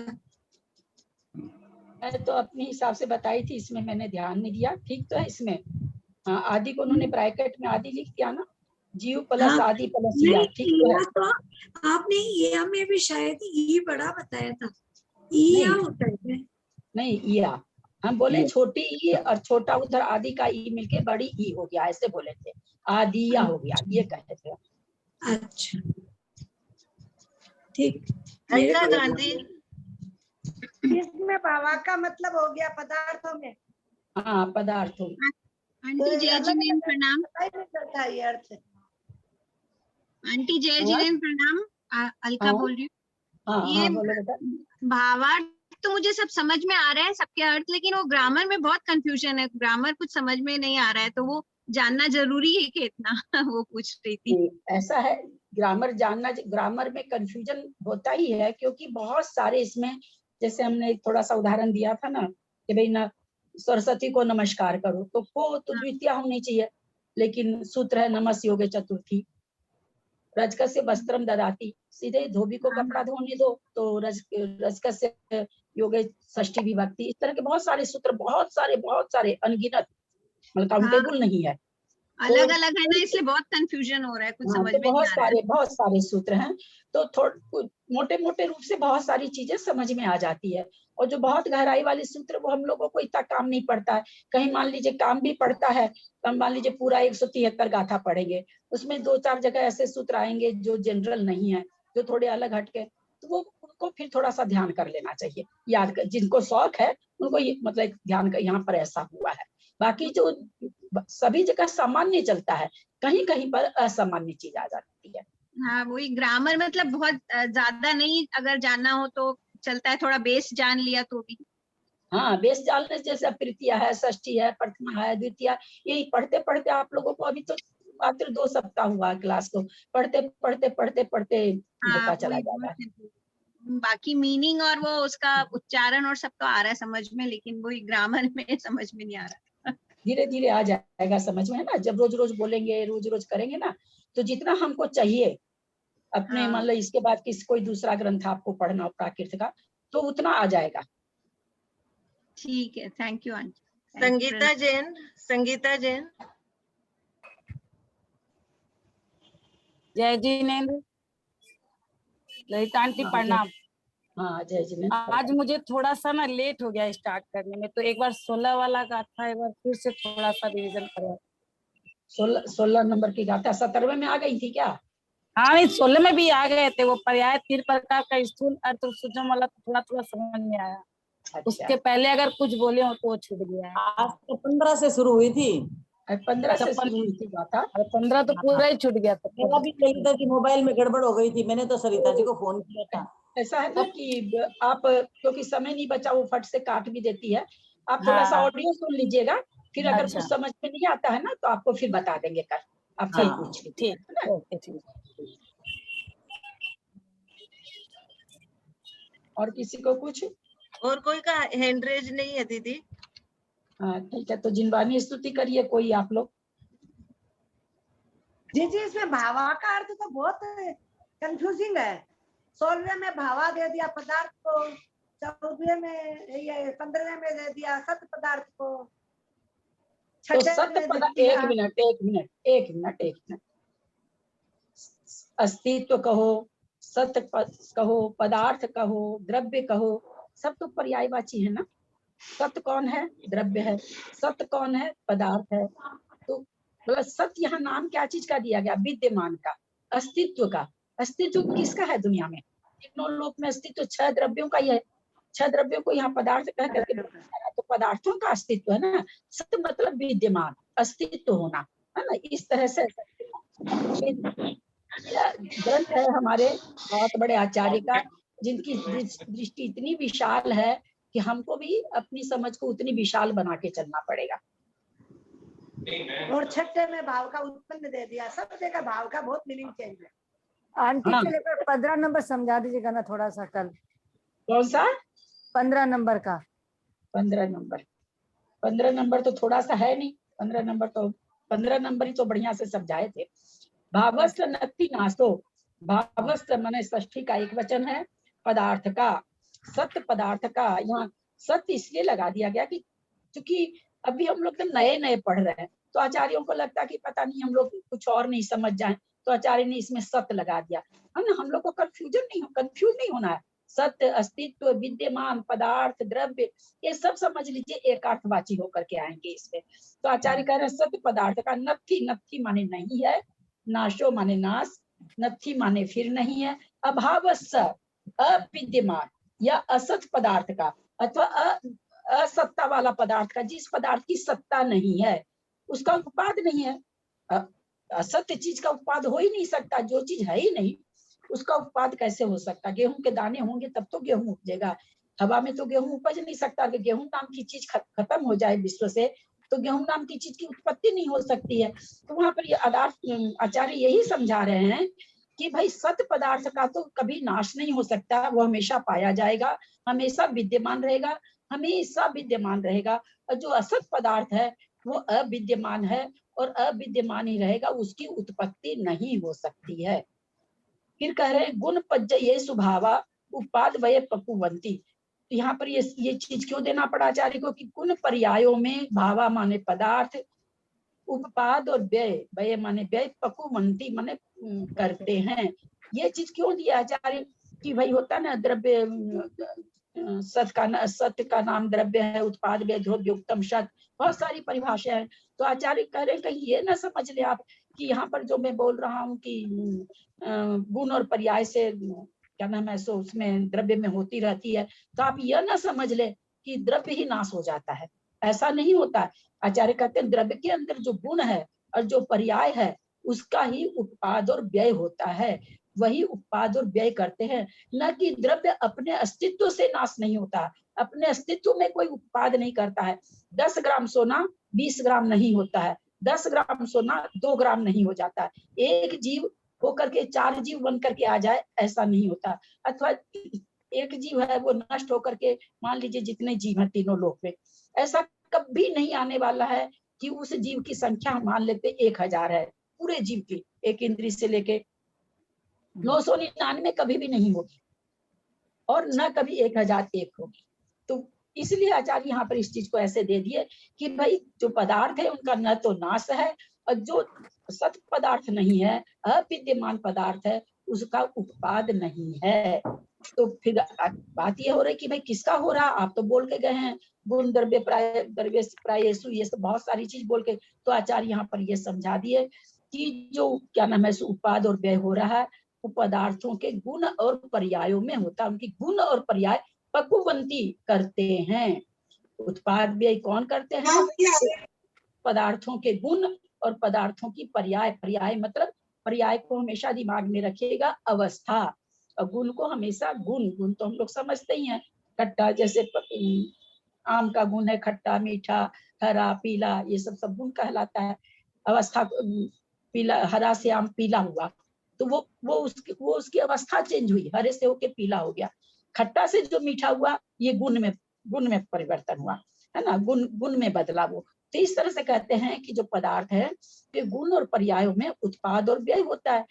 मैं तो अपने हिसाब से बताई थी, इसमें मैंने ध्यान नहीं दिया। ठीक तो है इसमें, हाँ, आदि को उन्होंने ब्रैकेट में आदि लिख दिया ना, जीव प्लस आदि प्लस ई, ठीक तो है।
तो आपने ई में भी शायद ई बड़ा बताया था, ई होता है
नहीं, ईया हम बोले छोटी ई और छोटा उधर आदि का ई मिलके बड़ी ई हो गया, ऐसे बोले थे, आदिया हो गया, ये कहते थे।
अच्छा, ठीक।
अलका गांधी।
इसमें भावा का मतलब हो गया पदार्थों में।
हाँ, पदार्थों में।
आंटी जय जिनेन्द्र प्रणाम।
करता है ये अर्थ।
आंटी जय जिनेन्द्र प्रणाम, अलका बोल रही हूँ।
हाँ
ये
हाँ बोलो बेटा।
भावार्थ तो मुझे सब समझ में आ रहा है, सबके अर्थ, लेकिन वो ग्रामर में बहुत कंफ्यूजन है, ग्रामर कुछ समझ में नहीं आ रहा है, तो वो जानना जरूरी है कि इतना वो पूछ रही थी।
ऐसा है, ग्रामर जानना, ग्रामर में कंफ्यूजन होता ही है, क्योंकि बहुत सारे इसमें, जैसे हमने थोड़ा सा उदाहरण दिया था ना कि भाई ना सरस्वती को नमस्कार करो, तो को तो द्वितीय होनी चाहिए, लेकिन सूत्र है नमस योगे चतुर्थी। रजकस्य वस्त्रम ददाति, सीधे धोबी को कपड़ा धोने दो, तो रजकस्य योगे षष्ठी विभक्ति। इस तरह के बहुत सारे सूत्र, बहुत सारे अनगिनत, मतलब काउंटेबल नहीं है,
अलग अलग है ना, इसलिए बहुत कंफ्यूजन हो रहा है, कुछ समझ
तो
में नहीं आ रहा है।
बहुत सारे सूत्र हैं, तो मोटे मोटे रूप से बहुत सारी चीजें समझ में आ जाती है। और जो बहुत गहराई वाले सूत्र, वो हम लोगों को इतना काम नहीं पड़ता है। कहीं मान लीजिए काम भी पड़ता है, तो मान लीजिए पूरा 173 गाथा पढ़ेंगे, उसमें 2-4 जगह ऐसे सूत्र आएंगे जो जनरल नहीं है, जो थोड़े अलग हटके, तो वो उनको फिर थोड़ा सा ध्यान कर लेना चाहिए, याद कर, जिनको शौक है उनको ये मतलब ध्यान कर, यहाँ पर ऐसा हुआ है। बाकी जो सभी जगह सामान्य चलता है, कहीं कहीं पर असामान्य चीज आ जाती है।
हाँ, वही ग्रामर मतलब बहुत ज्यादा नहीं, अगर जानना हो तो चलता है, थोड़ा बेस जान लिया तो भी।
हाँ, बेस जानने, जैसे तृतीया है, षष्ठी है, प्रथमा है, द्वितीया, यही पढ़ते पढ़ते आप लोगों को, अभी तो मात्र 2 सप्ताह हुआ है क्लास को, पढ़ते होता चला जाता है।
बाकी मीनिंग और वो उसका उच्चारण और सब तो आ रहा है समझ में, लेकिन वही ग्रामर में समझ में नहीं आ रहा।
धीरे धीरे आ जाएगा समझ में, है ना। जब रोज रोज बोलेंगे, रोज रोज करेंगे ना, तो जितना हमको चाहिए अपने, मान लो इसके बाद कोई दूसरा ग्रंथ आपको पढ़ना हो प्राकृत का, तो उतना आ जाएगा।
ठीक है, thank you aunty.
Sangeeta Jain.
जय जिनेन्द्र, ललिता आंटी प्रणाम।
हाँ जय जिनेन्द्र।
आज मुझे थोड़ा सा ना लेट हो गया स्टार्ट करने में, तो एक बार 16 वाला गाथा एक बार फिर से थोड़ा सा रिवीजन करो।
16 नंबर की गाथा 17वें में आ गई थी क्या?
हाँ नहीं, 16 में भी आ गए थे, वो पर्याय 3 प्रकार का स्थूल अर्थ और सूक्ष्म वाला थोड़ा थोड़ा समझ में आया।
अच्छा।
उसके पहले अगर कुछ बोले हो तो वो छूट गया है।
आज तो 15 से शुरू हुई थी,
15 से शुरू हुई थी गाथा।
15 तो पूरा ही छूट गया था।
मेरा भी ललिता जी मोबाइल में गड़बड़ हो गई थी, मैंने तो सरिता जी को फोन किया था।
ऐसा है ना कि आप, क्योंकि समय नहीं बचा, वो फट से काट भी देती है, आप थोड़ा सा ऑडियो सुन लीजिएगा, फिर अगर कुछ समझ में नहीं आता है ना, तो आपको फिर बता देंगे कल, आप कल पूछ लीजिए, है ना। और किसी को कुछ,
और कोई का हैंड रेज नहीं है दीदी?
हाँ ठीक है, तो जिनवानी स्तुति करिए कोई आप लोग।
जी, इसमें भावा का अर्थ तो बहुत कंफ्यूजिंग है। 16वें में भावा दे दिया पदार्थ को, 14वें में, 15वें में दे दिया सत पदार्थ को,
तो सत पदार्थ, एक मिनट, अस्तित्व कहो, सत कहो, पदार्थ कहो, द्रव्य कहो, सब तो पर्यायवाची है ना। सत कौन है? द्रव्य है। सत कौन है? पदार्थ है। तो सत यहाँ नाम क्या चीज का दिया गया? विद्यमान का, अस्तित्व का। अस्तित्व किसका है दुनिया में? तीनों लोक में अस्तित्व 6 द्रव्यों का ही है। 6 द्रव्यों को यहाँ पदार्थ कह करके, तो पदार्थों का अस्तित्व है ना। सत मतलब विद्यमान, अस्तित्व होना, है ना। इस तरह से ग्रंथ है हमारे बहुत बड़े आचार्य का, जिनकी दृष्टि इतनी विशाल है कि हमको भी अपनी समझ को उतनी विशाल बना के चलना पड़ेगा।
और 6 में भाव का उत्पन्न दे दिया, सब जगह भाव का बहुत मीनिंग चेंज है।
आंटी चले 15 नंबर समझा दीजिएगा ना थोड़ा सा कल।
कौन सा?
15 नंबर का।
15 नंबर तो थोड़ा सा है नहीं, 15 नंबर ही तो बढ़िया से समझाए थे। भावस्थ नक्ति नासो, भावस्थ माने षष्ठी का एक वचन है, पदार्थ का, सत्य पदार्थ का। यहाँ सत्य इसलिए लगा दिया गया कि क्योंकि अभी हम लोग तो नए पढ़ रहे हैं, तो आचार्यों को लगता कि पता नहीं हम लोग कुछ और नहीं समझ जाए, तो आचार्य ने इसमें सत्य लगा दिया, है ना। हम लोग को कंफ्यूज नहीं होना है। सत्य, अस्तित्व, विद्यमान, पदार्थ, द्रव्य, ये सब समझ लीजिए एक अर्थवाची होकर के आएंगे इसमें। तो आचार्य कह रहे हैं सत्य पदार्थ का, नत्थी माने नहीं है, नाशो माने नाश, नत्थी माने फिर नहीं है, अभावस्य अविद्यमान या असत पदार्थ का, अथवा असत्ता वाला पदार्थ का, जिस पदार्थ की सत्ता नहीं है, उसका उत्पाद नहीं है। असत्य चीज का उत्पाद हो ही नहीं सकता, जो चीज है ही नहीं, उसका उत्पाद कैसे हो सकता? गेहूं के दाने होंगे तब तो गेहूं उपजेगा, हवा में तो गेहूं उपज नहीं सकता। अगर गेहूं नाम की चीज खत्म हो जाए विश्व से तो गेहूं नाम की चीज की उत्पत्ति नहीं हो सकती है। तो वहां पर ये आचार्य यही समझा रहे हैं कि भाई सत पदार्थ का तो कभी नाश नहीं हो सकता, वो हमेशा पाया जाएगा, हमेशा विद्यमान रहेगा, हमेशा विद्यमान रहेगा। और जो असत पदार्थ है वो अविद्यमान है और अविद्यमान ही रहेगा, उसकी उत्पत्ति नहीं हो सकती है। फिर कह रहे हैं गुण पज्जये स्वभावा उपाद वय पकुवंती। तो यहाँ पर ये चीज क्यों देना पड़ा आचार्य को कि गुण पर्यायों में भावा माने पदार्थ, उपपाद और व्यय, व्यय माने व्यय, पकुवंती माने करते हैं। ये चीज क्यों दिया आचार्य कि भाई होता ना द्रव्य, सत्य का नाम द्रव्य है, उत्पाद व्यय द्रव्य उत्तम सत, बहुत सारी परिभाषा है। तो आचार्य कह रहे हैं कहीं ये ना समझ ले आप कि यहाँ पर जो मैं बोल रहा हूँ कि गुण और पर्याय से क्या नाम है सो उसमें द्रव्य में होती रहती है, तो आप यह ना समझ ले कि द्रव्य ही नाश हो जाता है, ऐसा नहीं होता है। आचार्य कहते हैं द्रव्य के अंदर जो गुण है और जो पर्याय है उसका ही उत्पाद और व्यय होता है, वही उत्पाद और व्यय करते हैं, न कि द्रव्य अपने अस्तित्व से नाश नहीं होता, अपने अस्तित्व में कोई उत्पाद नहीं करता है। 10 ग्राम सोना 20 ग्राम नहीं होता है, 10 ग्राम सोना 2 ग्राम नहीं हो जाता है, एक जीव होकर के 4 जीव बन करके आ जाए ऐसा नहीं होता, अथवा एक जीव है वो नष्ट होकर के मान लीजिए जितने जीव हैं तीनों लोक में, ऐसा कभी नहीं आने वाला है कि उस जीव की संख्या मान लेते 1000 है, पूरे जीव की एक इंद्री से लेके 999 कभी भी नहीं होगी और न कभी 1001 होगी। तो इसलिए आचार्य यहाँ पर इस चीज को ऐसे दे दिए कि भाई जो पदार्थ है उनका न तो नाश है और जो सत पदार्थ नहीं है, अविद्यमान पदार्थ है, उसका उत्पाद नहीं है। तो फिर बात ये हो रही कि भाई किसका हो रहा, आप तो बोल के गए हैं गुण द्रव्य द्रव्य प्रायेषु, ये सब बहुत सारी चीज बोल के, तो आचार्य यहाँ पर ये समझा दिए कि जो क्या नाम है उत्पाद और व्यय हो रहा है वो पदार्थों के गुण और पर्यायों में होता है, उनकी गुण और पर्याय पकुवंती करते हैं। उत्पाद व्यय कौन करते हैं? पदार्थों के गुण और पदार्थों की पर्याय, पर्याय मतलब पर्याय को हमेशा दिमाग में रखिएगा, अवस्था, और गुण को हमेशा गुण तो हम लोग समझते ही हैं, खट्टा जैसे आम का गुण है खट्टा मीठा हरा पीला, ये सब गुण कहलाता है। अवस्था पीला, हरा से आम पीला हुआ तो वो उसकी अवस्था चेंज हुई, हरे से होके पीला हो गया। खट्टा से जो मीठा हुआ ये गुण में परिवर्तन हुआ है ना, गुण में बदला वो। तो इस तरह से कहते हैं कि जो पदार्थ है कि गुण और पर्यायों में उत्पाद और व्यय होता है।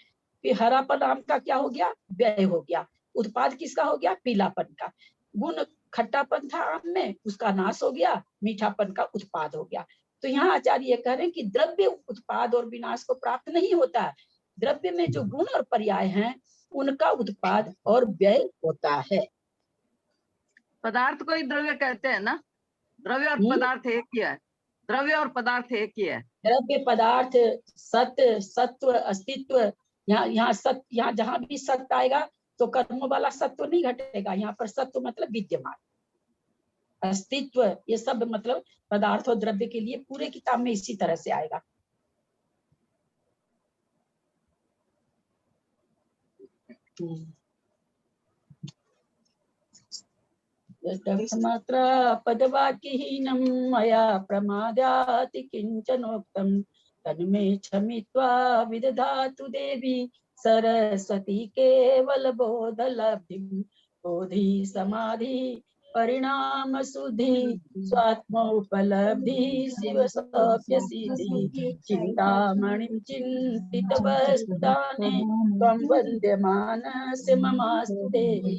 फिर हरापन आम का क्या हो गया? व्यय हो गया। उत्पाद किसका हो गया? पीलापन का। गुण खट्टापन था आम में, उसका नाश हो गया, मीठापन का उत्पाद हो गया। तो यहाँ आचार्य ये कह रहे हैं कि द्रव्य उत्पाद और विनाश को प्राप्त नहीं होता है, द्रव्य में जो गुण और पर्याय हैं उनका उत्पाद और व्यय होता है।
पदार्थ को ही द्रव्य कहते हैं ना, द्रव्य और पदार्थ एक ही है, द्रव्य और पदार्थ एक ही है।
द्रव्य पदार्थ सत्य सत्व अस्तित्व, यहाँ जहाँ भी सत्य आएगा तो कर्मों वाला सत्व नहीं घटेगा, यहाँ पर सत्व मतलब विद्यमान, अस्तित्व, ये सब मतलब पदार्थ और द्रव्य के लिए पूरे किताब में इसी तरह से आएगा। मात्रा पदवाक्यहीनं मया प्रमादाति किंचनोक्तं तन्मे क्षमित्वा विदधातु देवी सरस्वती केवल बोधलब्धिं बोधि समाधि परिणाम सुधि स्वात्मोपलब्धि शिव सौख्य सिद्धि चिंतामणिं चिंतित वस्तुदाने त्वं वन्द्यमानस्य ममास्तु देवी।